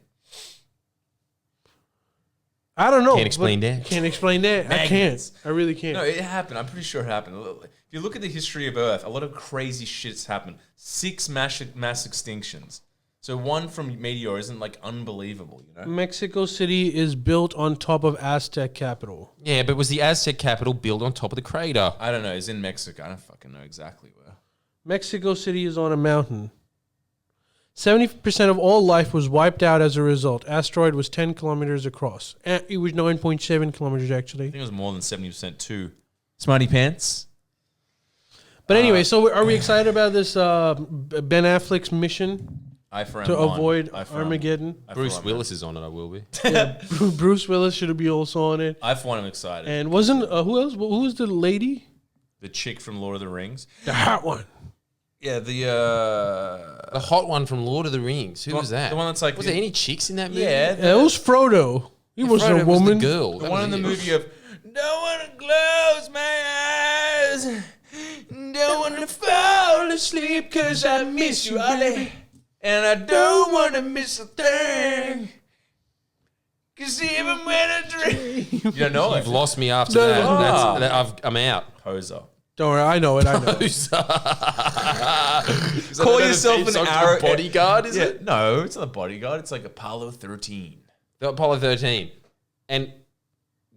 I don't know. Can't explain that. Can't explain that. I Magnets. can't. I really can't. No, it happened. I'm pretty sure it happened. If you look at the history of Earth, a lot of crazy shit's happened. 6 mass extinctions. So one from meteor isn't like unbelievable, you know? Mexico City is built on top of Aztec capital. Yeah, but was the Aztec capital built on top of the crater? I don't know. It's in Mexico. I don't fucking know exactly where. Mexico City is on a mountain. 70% of all life was wiped out as a result. Asteroid was 10 kilometers across. It was 9.7 kilometers, actually. I think it was more than 70% too. Smarty pants. But anyway, so are we excited about this Ben Affleck's mission to avoid Armageddon? Bruce Willis is on it, I will be. Yeah, Bruce Willis should be also on it. I for one am excited. And wasn't, who else? Who was the lady? The chick from Lord of the Rings. The hot one. Yeah, The hot one from Lord of the Rings. Who was that? The one that's like... Was there any chicks in that movie? Yeah. It was Frodo. He wasn't a Frodo was woman. the girl. The one in the movie of... Don't want to close my eyes. Don't want to fall asleep because I miss you, Ollie. And I don't want to miss a thing. Because even when I dream... You don't know You've it? lost me after No, that. no. I'm out. Poser. Don't worry, I know it. Call yourself an arrow... bodyguard, is it? No, it's not a bodyguard. It's like Apollo 13. The Apollo 13. And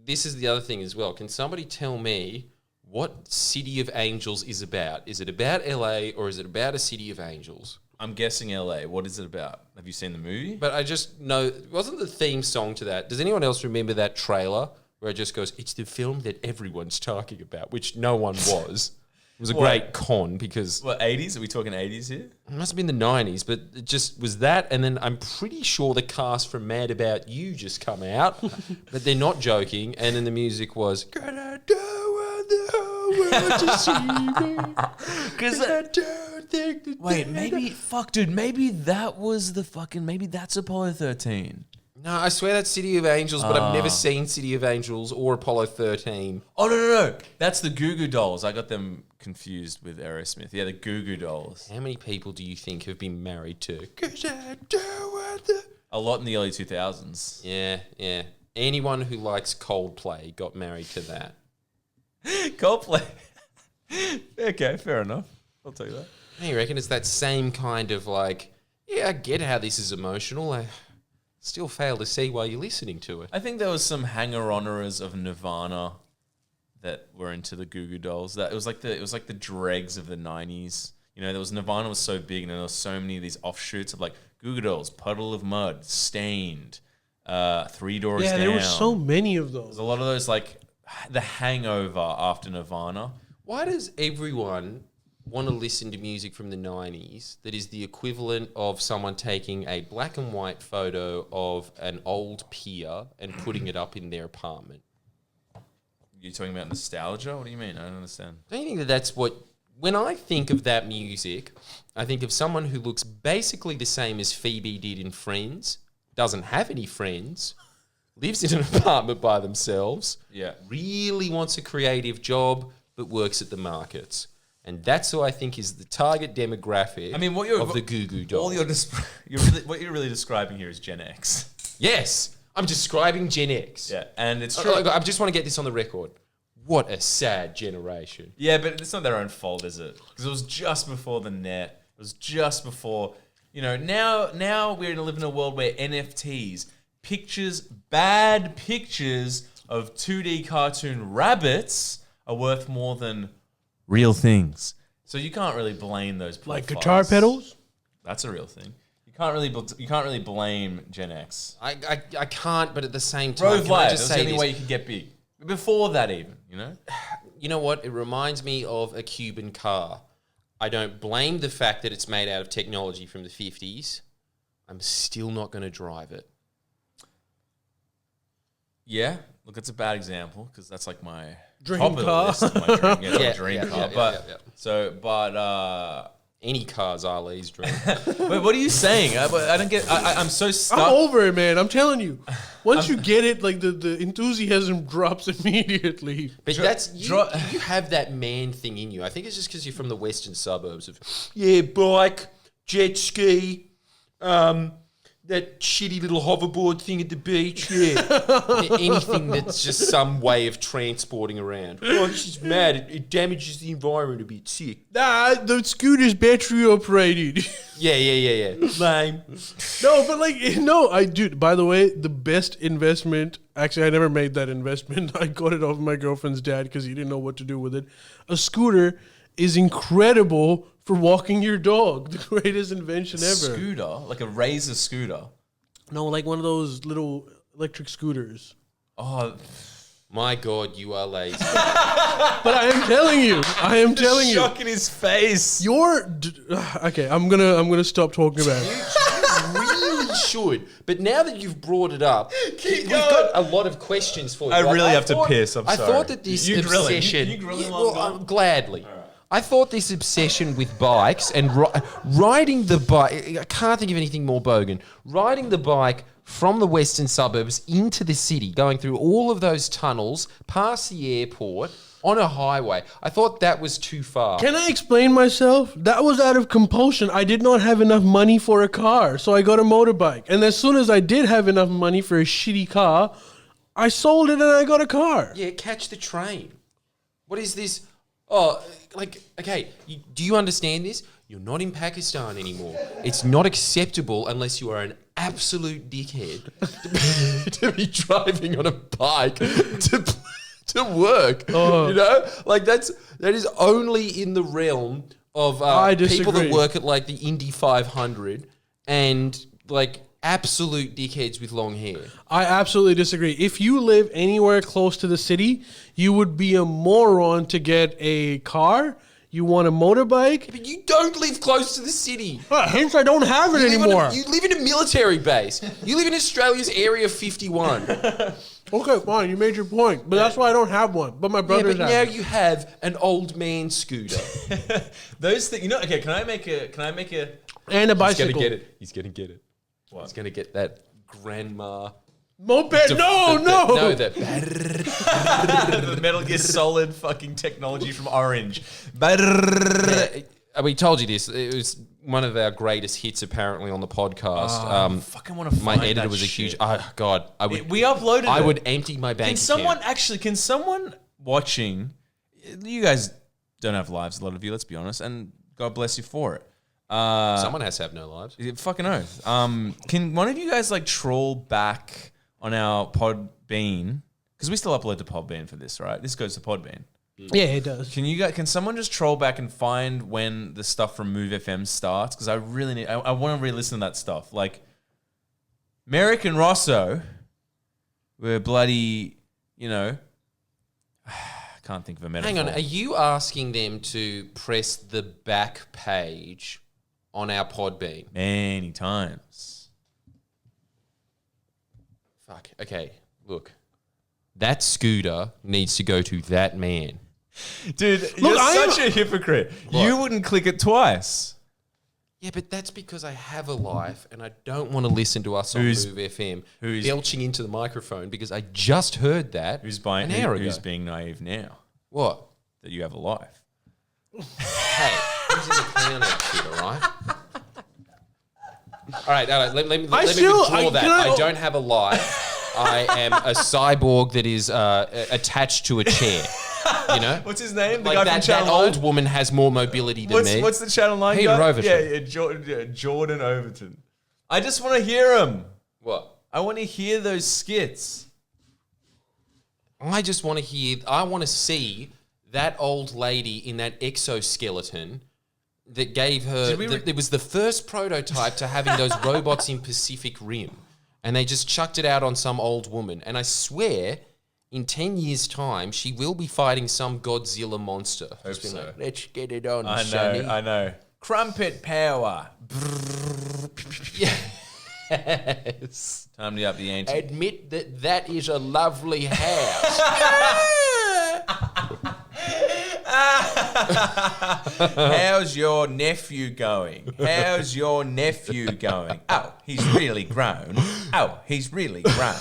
this is the other thing as well. Can somebody tell me what City of Angels is about? Is it about LA or is it about a City of Angels? I'm guessing LA. What is it about? Have you seen the movie? But I just know, wasn't the theme song to that? Does anyone else remember that trailer where it just goes, it's the film that everyone's talking about, which no one was. It was a great con because... What, 80s? Are we talking 80s here? It must have been the 90s, but it just was that. And then I'm pretty sure the cast from Mad About You just come out, but they're not joking. And then the music was, "Can I do what the whole world to see me? Because I don't think that..." Wait, maybe... Fuck, dude. Maybe that was the fucking... Maybe that's Apollo 13. No, I swear that's City of Angels, but I've never seen City of Angels or Apollo 13. Oh, no. That's the Goo Goo Dolls. I got them confused with Aerosmith. Yeah, the Goo Goo Dolls. How many people do you think have been married to? A lot in the early 2000s. Yeah. Anyone who likes Coldplay got married to that. Coldplay. Okay, fair enough. I'll tell you that. You reckon it's that same kind of like, yeah, I get how this is emotional. I still fail to see why you're listening to it. I think there was some hanger-oners of Nirvana that were into the Goo Goo Dolls. That it was like the dregs of the 90s. You know, there was Nirvana was so big, and there was so many of these offshoots of like Goo Goo Dolls, Puddle of Mud, Stained, Three Doors Down. Yeah, there were so many of those. There's a lot of those like the hangover after Nirvana. Why does everyone want to listen to music from the 90s that is the equivalent of someone taking a black and white photo of an old pier and putting it up in their apartment? You're talking about nostalgia? What do you mean? I don't understand. Don't you think that that's what... When I think of that music, I think of someone who looks basically the same as Phoebe did in Friends, doesn't have any friends, lives in an apartment by themselves, really wants a creative job, but works at the markets. And that's who I think is the target demographic of the Goo Goo Dolls. What you're really describing here is Gen X. Yes, I'm describing Gen X. Yeah, and it's true. I just want to get this on the record. What a sad generation. Yeah, but it's not their own fault, is it? Because it was just before the net. It was just before, now we're going to live in a world where NFTs, bad pictures of 2D cartoon rabbits are worth more than real things. So you can't really blame those profiles. Like guitar pedals? That's a real thing. You can't really blame Gen X. I can't, but at the same time, Rove Live, that's the only way you could get big. Before that even, You know what? It reminds me of a Cuban car. I don't blame the fact that it's made out of technology from the 50s. I'm still not going to drive it. Yeah, look, it's a bad example because that's like my dream car. Dream car. Any car's Ali's dream. Wait, what are you saying? I don't get. I'm so stuck. I'm over it, man. I'm telling you. Once you get it, like the enthusiasm drops immediately. But you have that man thing in you. I think it's just because you're from the western suburbs of bike, jet ski, that shitty little hoverboard thing at the beach. Yeah. Anything that's just some way of transporting around. Oh, this is mad. It damages the environment a bit. Sick. Nah, the scooter's battery operated. Yeah. Lame. No, but dude, by the way, the best investment, actually, I never made that investment. I got it off my girlfriend's dad because he didn't know what to do with it. A scooter is incredible for walking your dog. The greatest invention ever. Scooter? Like a Razor scooter? No, like one of those little electric scooters. Oh, my God, you are lazy. But I am telling you. Shock in his face. Okay, I'm gonna stop talking about it. You really should. But now that you've brought it up, we've got a lot of questions for you. I really have to piss. I'm sorry. I thought that this obsession... You grilling gladly. I thought this obsession with bikes and riding the bike... I can't think of anything more bogan. Riding the bike from the western suburbs into the city, going through all of those tunnels, past the airport, on a highway. I thought that was too far. Can I explain myself? That was out of compulsion. I did not have enough money for a car, so I got a motorbike. And as soon as I did have enough money for a shitty car, I sold it and I got a car. Yeah, catch the train. What is this... Oh, okay, do you understand this? You're not in Pakistan anymore. It's not acceptable unless you are an absolute dickhead to be driving on a bike to work. Oh. That is only in the realm of people that work at like the Indy 500 and like absolute dickheads with long hair. I absolutely disagree. If you live anywhere close to the city, you would be a moron to get a car. You want a motorbike? But you don't live close to the city. Hence, I don't have it anymore. You live in a military base. You live in Australia's Area 51. Okay, fine. You made your point. But that's why I don't have one. But my brother has. Now you have an old man scooter. Those things, okay, can I make a... And a bicycle. He's going to get it. What? He's going to get that grandma... Moped? No! The Metal Gear Solid fucking technology from Orange. We told you this. It was one of our greatest hits, apparently, on the podcast. I fucking want to find my editor that was a shit. huge... Oh, God. We uploaded it. I would empty my bank account. Can someone watching... You guys don't have lives, a lot of you, let's be honest, and God bless you for it. Someone has to have no lives. Fucking oath. Can one of you guys like troll back on our Podbean? Because we still upload to Podbean for this, right? This goes to Podbean. Yeah, it does. Can someone just troll back and find when the stuff from Move FM starts? Because I really need... I want to re-listen to that stuff. Like, Merrick and Rosso were bloody, can't think of a metaphor. Hang on, are you asking them to press the back page on our Podbean? Many times. Fuck. Okay, look. That scooter needs to go to that man. Dude, you're such a hypocrite. What? You wouldn't click it twice. Yeah, but that's because I have a life and I don't want to listen to us on Move FM belching into the microphone because I just heard that an hour ago. Who's being naive now? What? That you have a life. Hey, who's in the clown outfit, all right? All right, let me withdraw that. I don't have a life. I am a cyborg that is attached to a chair. You know? What's his name? The like guy from Channel 9? Old woman has more mobility than me. What's the Channel 9 Peter guy? Overton. Yeah, Jordan Overton. I just want to hear him. What? I want to hear those skits. I want to see that old lady in that exoskeleton that gave her... it was the first prototype to having those robots in Pacific Rim. And they just chucked it out on some old woman. And I swear... in 10 years' time, she will be fighting some Godzilla monster. Hope so. Like, let's get it on, Sonny. I know. Crumpet power. Yes. Time to up the ante. Admit that is a lovely house. How's your nephew going? How's your nephew going? Oh, he's really grown. Oh, he's really grown.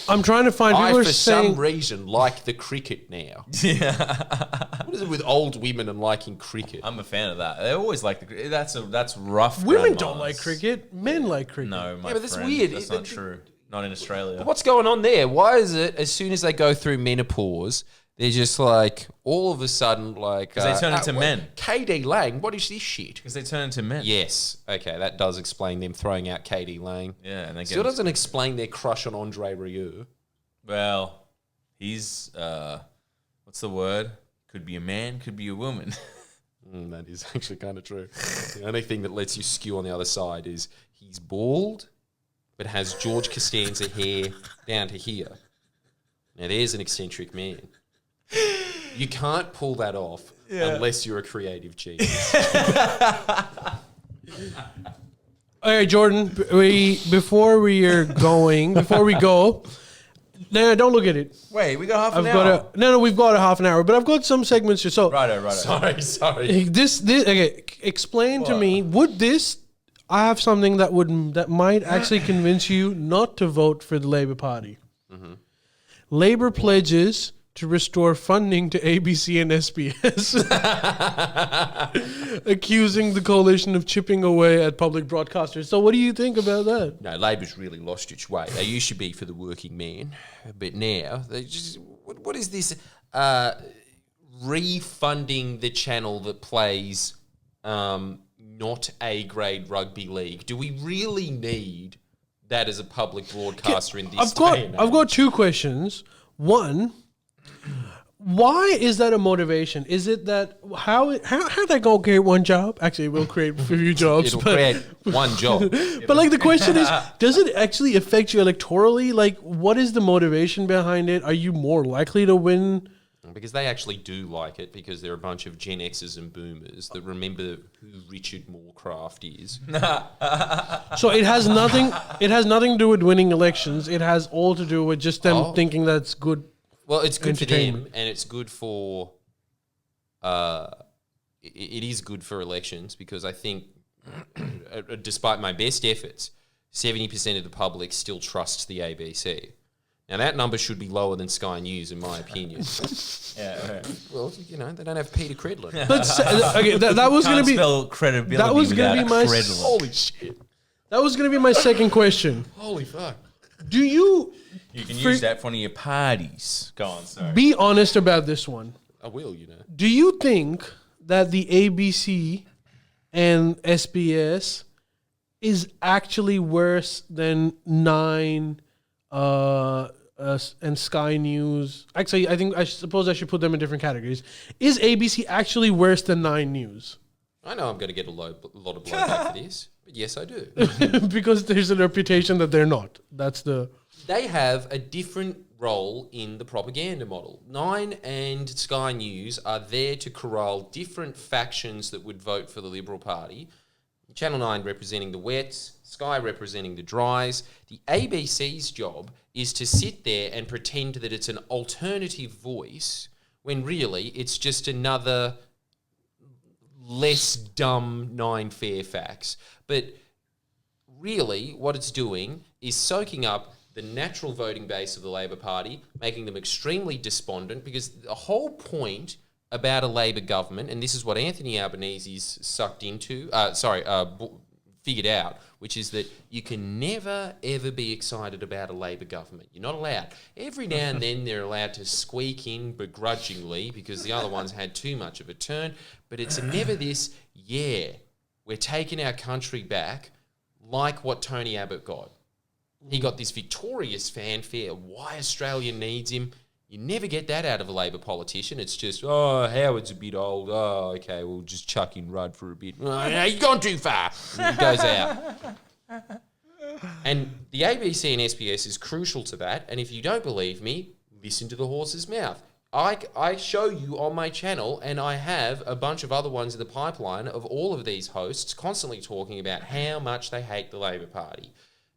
I'm trying to find. People for some reason, like the cricket now. Yeah. What is it with old women and liking cricket? I'm a fan of that. They always like the cricket. That's rough. Women grandmas. don't like cricket. Men like cricket. No, my but that's friend, weird. That's not true. Not in Australia. What's going on there? Why is it as soon as they go through menopause, they're just like all of a sudden like they turn into men. KD Lang, what is this shit? Because they turn into men. Yes. Okay, that does explain them throwing out KD Lang. Yeah, and they still doesn't explain their crush on Andre Rieu. Well, he's what's the word? Could be a man, could be a woman. That is actually kind of true. The only thing that lets you skew on the other side is he's bald, but has George Costanza hair down to here. Now there's an eccentric man. You can't pull that off unless you're a creative genius. All right, Jordan. Before we go. No, don't look at it. Wait, we got half an hour. No, we've got a half an hour, but I've got some segments here. So Righto. Sorry. This okay. Explain to me. I have something that might actually convince you not to vote for the Labour Party. Mm-hmm. Labour pledges to restore funding to ABC and SBS, accusing the coalition of chipping away at public broadcasters. So what do you think about that? No, Labor's really lost its way. They used to be for the working man, but now they just... What is this refunding the channel that plays not A-grade rugby league? Do we really need that as a public broadcaster in this day and age? I've got two questions. One... why is that a motivation? Is it that how they gonna create one job? Actually, it will create a few jobs. It'll create one job. But like the question is, does it actually affect you electorally? Like, what is the motivation behind it? Are you more likely to win? Because they actually do like it, because they're a bunch of Gen Xers and Boomers that remember who Richard Morecraft is. So it has nothing. It has nothing to do with winning elections. It has all to do with just them thinking that's good. Well, it's good for them, and it's good for... it is good for elections, because I think, despite my best efforts, 70% of the public still trusts the ABC. Now, that number should be lower than Sky News, in my opinion. Yeah. Well, they don't have Peter Credlin. Okay, that was going to be... spell credibility that was going to be my... Credlin. Holy shit. That was going to be my second question. Holy fuck. Do you... You can use that for one of your parties. Go on, sorry. Be honest about this one. I will, Do you think that the ABC and SBS is actually worse than 9 and Sky News? Actually, I suppose I should put them in different categories. Is ABC actually worse than 9 News? I know I'm going to get a lot of blowback for this, but yes, I do. Because there's a reputation that they're not. That's the... They have a different role in the propaganda model. 9 and Sky News are there to corral different factions that would vote for the Liberal Party. Channel 9 representing the wets, Sky representing the dries. The ABC's job is to sit there and pretend that it's an alternative voice when really it's just another less dumb 9 fair facts. But really what it's doing is soaking up the natural voting base of the Labor Party, making them extremely despondent, because the whole point about a Labor government, and this is what Anthony Albanese's figured out, which is that you can never, ever be excited about a Labor government. You're not allowed. Every now and then they're allowed to squeak in begrudgingly because the other ones had too much of a turn, but it's never this, we're taking our country back, like what Tony Abbott got. He got this victorious fanfare, why Australia needs him. You never get that out of a Labor politician. It's just, Howard's a bit old. Oh, okay, we'll just chuck in Rudd for a bit. Oh, no, you've gone too far. And he goes out. And the ABC and SBS is crucial to that. And if you don't believe me, listen to the horse's mouth. I show you on my channel, and I have a bunch of other ones in the pipeline of all of these hosts constantly talking about how much they hate the Labor Party.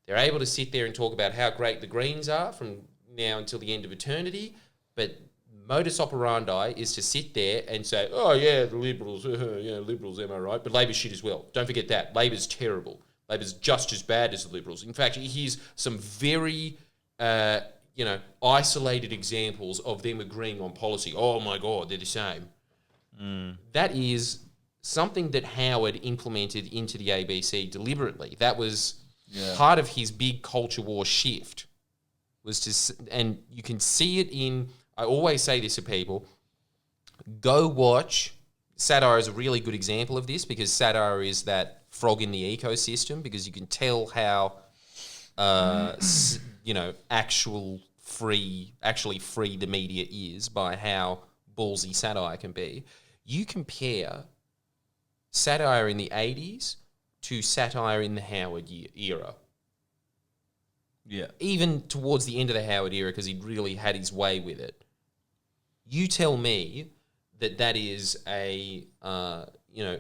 They're able to sit there and talk about how great the Greens are from now until the end of eternity, but modus operandi is to sit there and say, the Liberals, Liberals, am I right? But Labor's shit as well. Don't forget that. Labor's terrible. Labor's just as bad as the Liberals. In fact, here's some very, isolated examples of them agreeing on policy. Oh my God, they're the same. That is something that Howard implemented into the ABC deliberately. That was part of his big culture war shift. And you can see it in, I always say this to people, go watch, satire is a really good example of this, because satire is that frog in the ecosystem, because you can tell how, actually free the media is by how ballsy satire can be. You compare satire in the 80s to satire in the Howard era. Yeah. Even towards the end of the Howard era, because he'd really had his way with it. You tell me that is a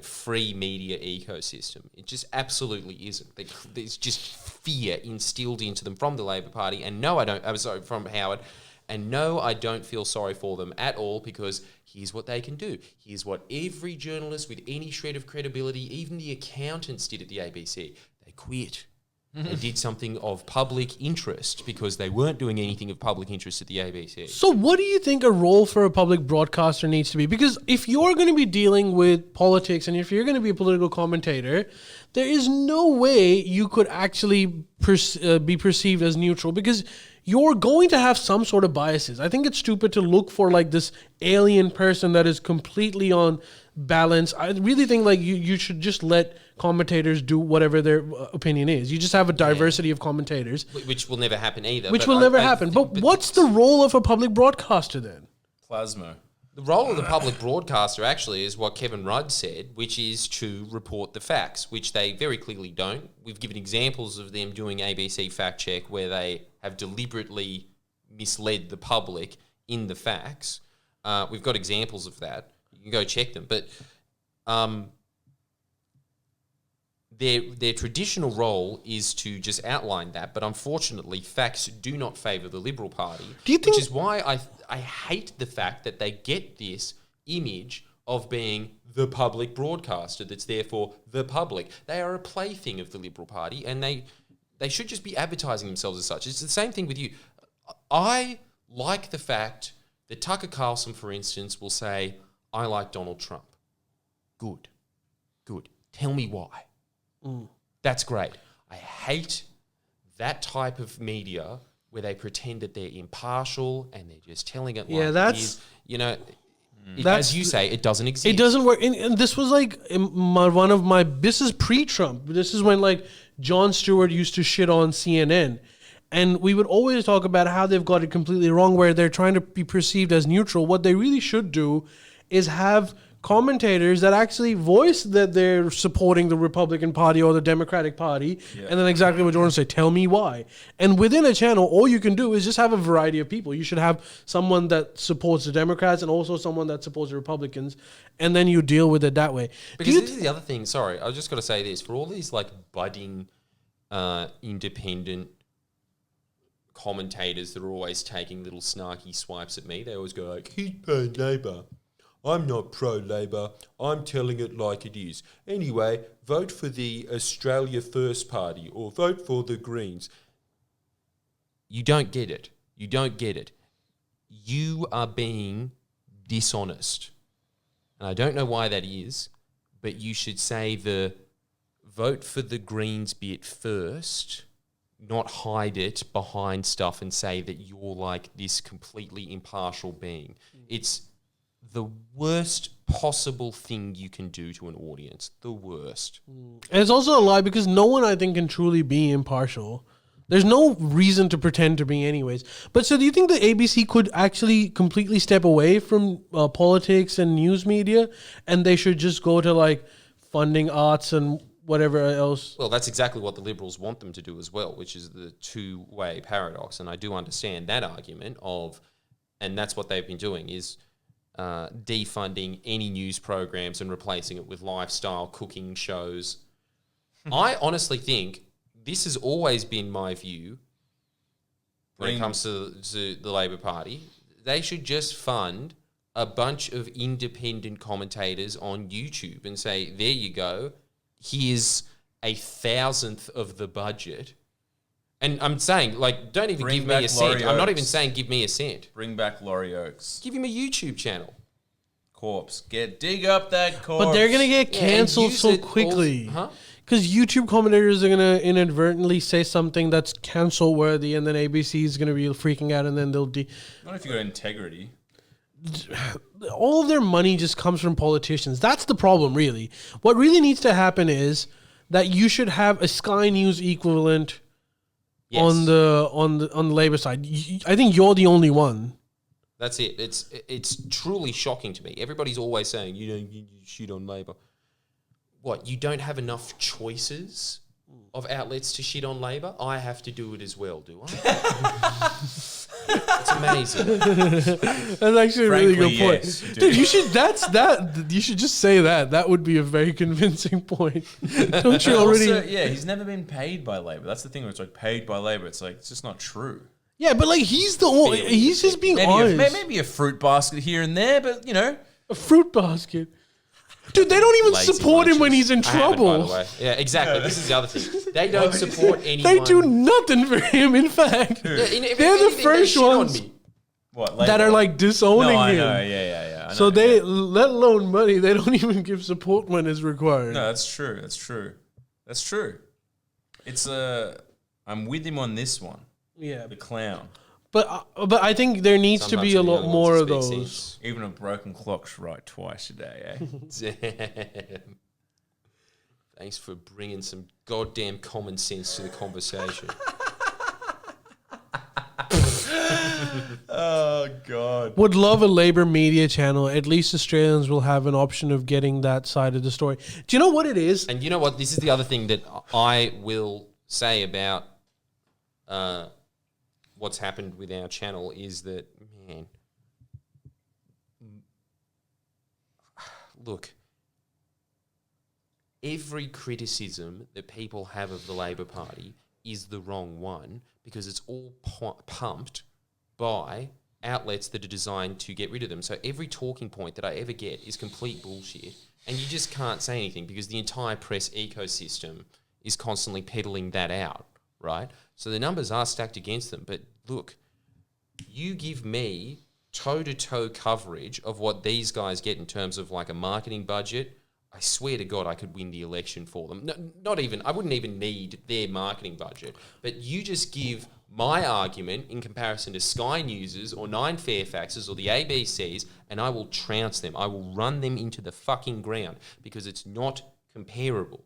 free media ecosystem. It just absolutely isn't. There's just fear instilled into them from the Labor Party, and from Howard, and no, I don't feel sorry for them at all, because here's what they can do. Here's what every journalist with any shred of credibility, even the accountants, did at the ABC. They quit. They did something of public interest because they weren't doing anything of public interest at the ABC. So what do you think a role for a public broadcaster needs to be? Because if you're going to be dealing with politics and if you're going to be a political commentator, there is no way you could actually be perceived as neutral, because you're going to have some sort of biases. I think it's stupid to look for like this alien person that is completely on balance. I really think like you should just let commentators do whatever their opinion is. You just have a diversity of commentators. Which will never happen either. Which will never happen. But what's the role of a public broadcaster then? Plasma. The role of the public broadcaster actually is what Kevin Rudd said, which is to report the facts, which they very clearly don't. We've given examples of them doing ABC fact check where they have deliberately misled the public in the facts. We've got examples of that. You can go check them. But their traditional role is to just outline that. But unfortunately, facts do not favour the Liberal Party, which is why I hate the fact that they get this image of being the public broadcaster that's there for the public. They are a plaything of the Liberal Party, and they should just be advertising themselves as such. It's the same thing with you. I like the fact that Tucker Carlson, for instance, will say, I like Donald Trump. Good. Tell me why. That's great. I hate that type of media where they pretend that they're impartial and they're just telling it like it is. As you say, it doesn't exist. It doesn't work. And this was like this is pre-Trump. This is when like Jon Stewart used to shit on CNN. And we would always talk about how they've got it completely wrong, where they're trying to be perceived as neutral. What they really should do is have commentators that actually voice that they're supporting the Republican Party or the Democratic Party, and then exactly what Jordan said, tell me why. And within a channel, all you can do is just have a variety of people. You should have someone that supports the Democrats and also someone that supports the Republicans, and then you deal with it that way. Because this is the other thing, sorry, I just got to say this, for all these like budding independent commentators that are always taking little snarky swipes at me. They always go like, he's pro-Labor. I'm not pro-Labor. I'm telling it like it is. Anyway, vote for the Australia First Party or vote for the Greens. You don't get it. You don't get it. You are being dishonest. And I don't know why that is, but you should say the vote for the Greens bit first, not hide it behind stuff and say that you're like this completely impartial being. It's the worst possible thing you can do to an audience. The worst. And it's also a lie because no one, I think, can truly be impartial. There's no reason to pretend to be anyways. But so do you think the ABC could actually completely step away from politics and news media and they should just go to like funding arts and whatever else? Well, that's exactly what the Liberals want them to do as well, which is the two-way paradox. And I do understand that argument of, and that's what they've been doing, is defunding any news programs and replacing it with lifestyle cooking shows. I honestly think this has always been my view when it comes to the Labor Party. They should just fund a bunch of independent commentators on YouTube and say, there you go, here's 1,000th of the budget. And I'm saying, like, don't even give me a cent. I'm not even saying give me a cent. Bring back Laurie Oakes. Give him a YouTube channel. Corpse. Dig up that corpse. But they're going to get canceled so quickly. Because YouTube commentators are going to inadvertently say something that's cancel worthy, and then ABC is going to be freaking out, and then they'll... Not if you got integrity. All of their money just comes from politicians. That's the problem, really. What really needs to happen is that you should have a Sky News equivalent on the Labor side. I think you're the only one. That's it. It's truly shocking to me. Everybody's always saying, you shit on Labor. What, you don't have enough choices of outlets to shit on Labor? I have to do it as well, do I? It's amazing. That's actually a really good point. Yes, dude, you should just say that. That would be a very convincing point. Don't you already... Also, yeah, he's never been paid by Labor. That's the thing where it's like paid by Labor. It's like, it's just not true. Yeah, but like he's just being honest. Maybe a fruit basket here and there, but you know. A fruit basket? Dude, they don't even support him when he's in trouble. By the way. Yeah, exactly. This is the other thing. They don't support anyone. They do nothing for him, in fact. Yeah, they're the first ones that are like disowning him. I know, yeah. I know, so they, let alone money, they don't even give support when it's required. No, that's true. It's I'm with him on this one. Yeah. The clown. But I think there needs to be a lot more of those. Even a broken clock's right twice a day, eh? Damn. Thanks for bringing some goddamn common sense to the conversation. Oh, God. Would love a Labor media channel. At least Australians will have an option of getting that side of the story. Do you know what it is? And you know what? This is the other thing that I will say about... what's happened with our channel is that, man, look, every criticism that people have of the Labor Party is the wrong one because it's all pumped by outlets that are designed to get rid of them. So every talking point that I ever get is complete bullshit, and you just can't say anything because the entire press ecosystem is constantly peddling that out, right? So the numbers are stacked against them. But look, you give me toe-to-toe coverage of what these guys get in terms of like a marketing budget, I swear to God I could win the election for them. I wouldn't even need their marketing budget. But you just give my argument in comparison to Sky News's or 9 Fairfax's or the ABC's, and I will trounce them. I will run them into the fucking ground because it's not comparable.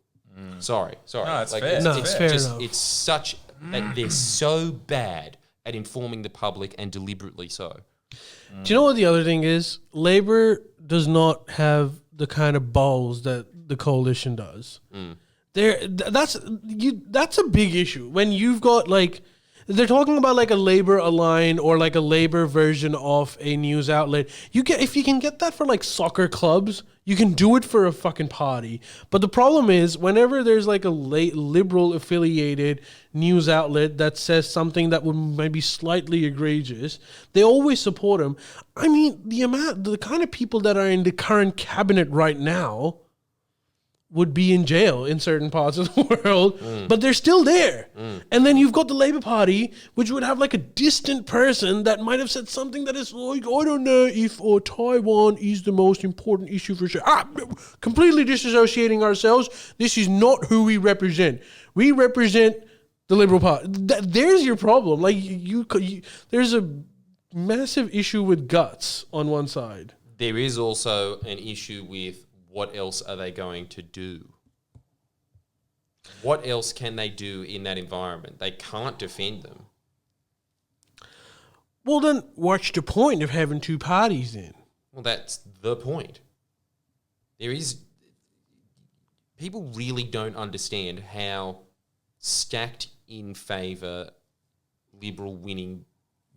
Sorry. No, it's fair. It's fair enough. It's such... that they're so bad at informing the public and deliberately so. Do you know what the other thing is? Labor does not have the kind of balls that the coalition does. That's a big issue. When you've got like They're talking about like a Labour Align or like a Labour version of a news outlet. If you can get that for like soccer clubs, you can do it for a fucking party. But the problem is, whenever there's like a liberal affiliated news outlet that says something that would maybe slightly egregious, they always support them. I mean, the kind of people that are in the current cabinet right now would be in jail in certain parts of the world, but they're still there. And then you've got the Labour Party, which would have like a distant person that might have said something that is like, I don't know if Taiwan is the most important issue for sure. Completely disassociating ourselves. This is not who we represent. We represent the Liberal Party. There's your problem. Like there's a massive issue with guts on one side. There is also an issue with what else are they going to do? What else can they do in that environment? They can't defend them. Well, then what's the point of having two parties then? Well, that's the point. People really don't understand how stacked in favour Liberal winning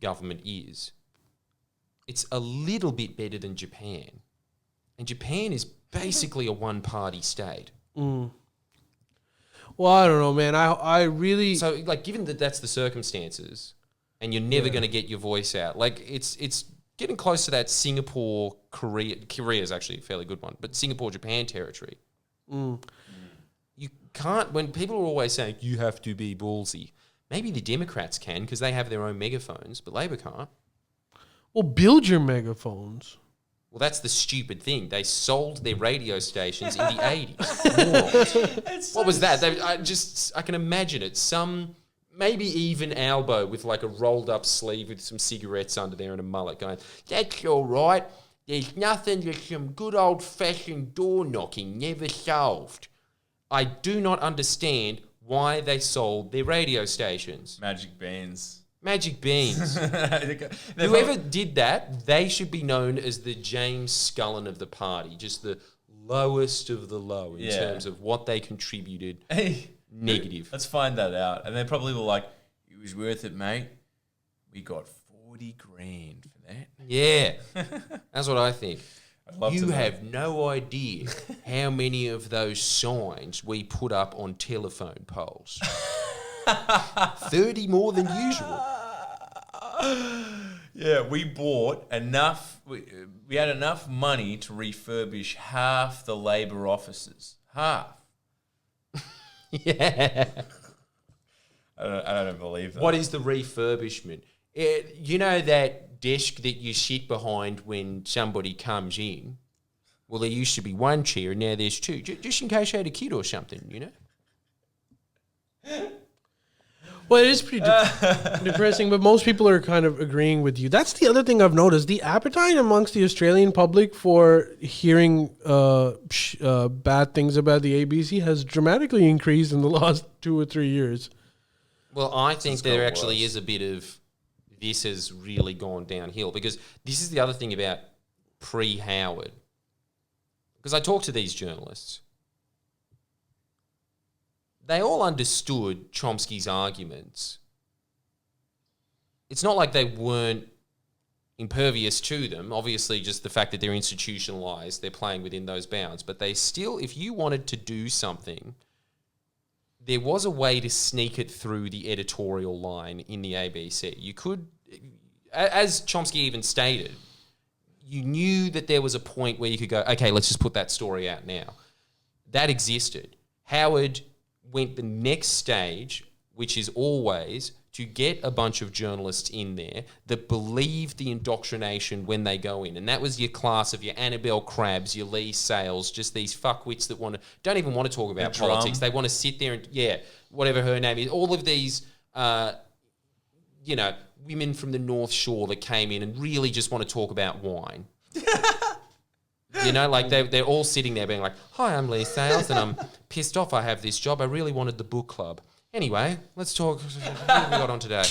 government is. It's a little bit better than Japan. And Japan is basically a one-party state. Well, I don't know, man. I really... So, like, given that that's the circumstances, and you're never going to get your voice out, like, it's getting close to that Singapore, Korea is actually a fairly good one, but Singapore-Japan territory. You can't... When people are always saying, you have to be ballsy, maybe the Democrats can, because they have their own megaphones, but Labor can't. Well, build your megaphones. Well, that's the stupid thing. They sold their radio stations in the 80s. What was that? I can imagine it. Some, maybe even Albo with like a rolled up sleeve with some cigarettes under there and a mullet going, that's all right. There's nothing that some good old fashioned door knocking never solved. I do not understand why they sold their radio stations. Magic beans. Whoever did that, they should be known as the James Scullin of the party, just the lowest of the low in terms of what they contributed. Negative. Let's find that out. And they probably were like, it was worth it, mate. We got 40 grand for that. Yeah, that's what I think. You have no idea how many of those signs we put up on telephone poles. 30 more than usual. Yeah, we bought enough. We had enough money to refurbish half the Labor offices. Half. Yeah. I don't believe that. What is the refurbishment? You know that desk that you sit behind when somebody comes in? Well, there used to be one chair and now there's two. Just in case you had a kid or something, you know? Well, it is pretty depressing, but most people are kind of agreeing with you. That's the other thing I've noticed. The appetite amongst the Australian public for hearing bad things about the ABC has dramatically increased in the last 2 or 3 years. Well, I think there actually is a bit of this has really gone downhill, because this is the other thing about pre-Howard. Because I talk to these journalists. They all understood Chomsky's arguments. It's not like they weren't impervious to them. Obviously, just the fact that they're institutionalized, they're playing within those bounds. But they still, if you wanted to do something, there was a way to sneak it through the editorial line in the ABC. You could, as Chomsky even stated, you knew that there was a point where you could go, okay, let's just put that story out now. That existed. Howard went the next stage, which is always to get a bunch of journalists in there that believe the indoctrination when they go in. And that was your class of your Annabelle Crabbs, your Lee Sales, just these fuckwits that don't even want to talk about politics. They want to sit there and, whatever her name is, all of these, women from the North Shore that came in and really just want to talk about wine. They're all sitting there being like, hi, I'm Lee Sales and I'm pissed off I have this job. I really wanted the book club. Anyway, let's talk. What have we got on today?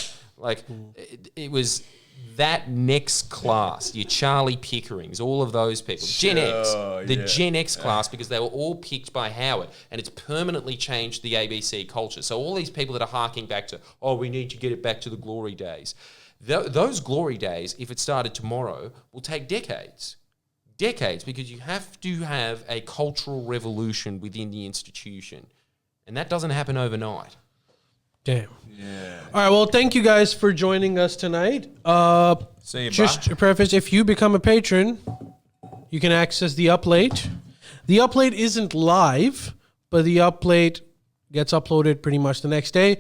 It was that next class, your Charlie Pickerings, all of those people, Gen X, Gen X class, because they were all picked by Howard, and it's permanently changed the ABC culture. So all these people that are harking back to, we need to get it back to the glory days. Those glory days, if it started tomorrow, will take decades. Decades, because you have to have a cultural revolution within the institution. And that doesn't happen overnight. Damn. Yeah. All right. Well, thank you guys for joining us tonight. See you, just to preface, if you become a patron, you can access the Uplate. The Uplate isn't live, but the Uplate gets uploaded pretty much the next day.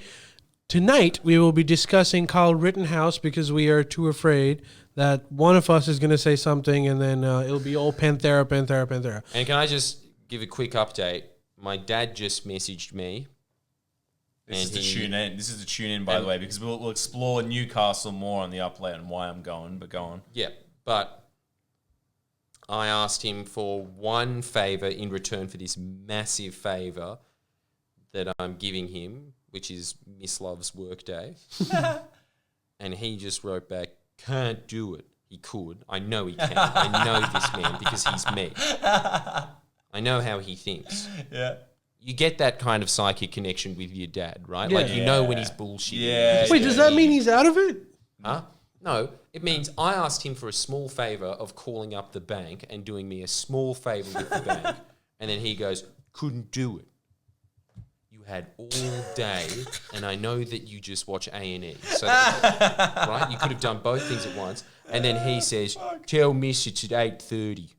Tonight, we will be discussing Kyle Rittenhouse because we are too afraid that one of us is going to say something and then it'll be all Panthera. And can I just give a quick update? My dad just messaged me. This is the tune in, by the way, because we'll explore Newcastle more on the Uplate and why I'm going, but go on. Yeah, but I asked him for one favour in return for this massive favour that I'm giving him, which is Miss Love's workday. And he just wrote back, can't do it. He could. I know he can. I know this man because he's me. I know how he thinks. Yeah. You get that kind of psychic connection with your dad, right? Yeah. Like, you know when he's bullshitting. Yeah. Wait, does that mean he's out of it? Huh? No, it means I asked him for a small favour of calling up the bank and doing me a small favour with the bank. And then he goes, couldn't do it. You had all day, and I know that you just watch A&E. So right? You could have done both things at once. And then he says, tell Miss it's at 8:30.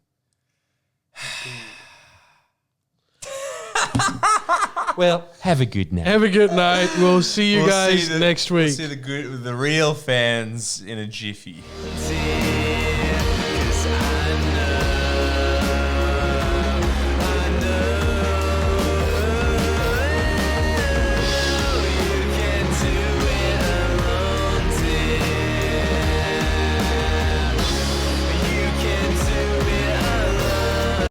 Well, have a good night. Have a good night. We'll see you guys next week. We'll see the real fans in a jiffy.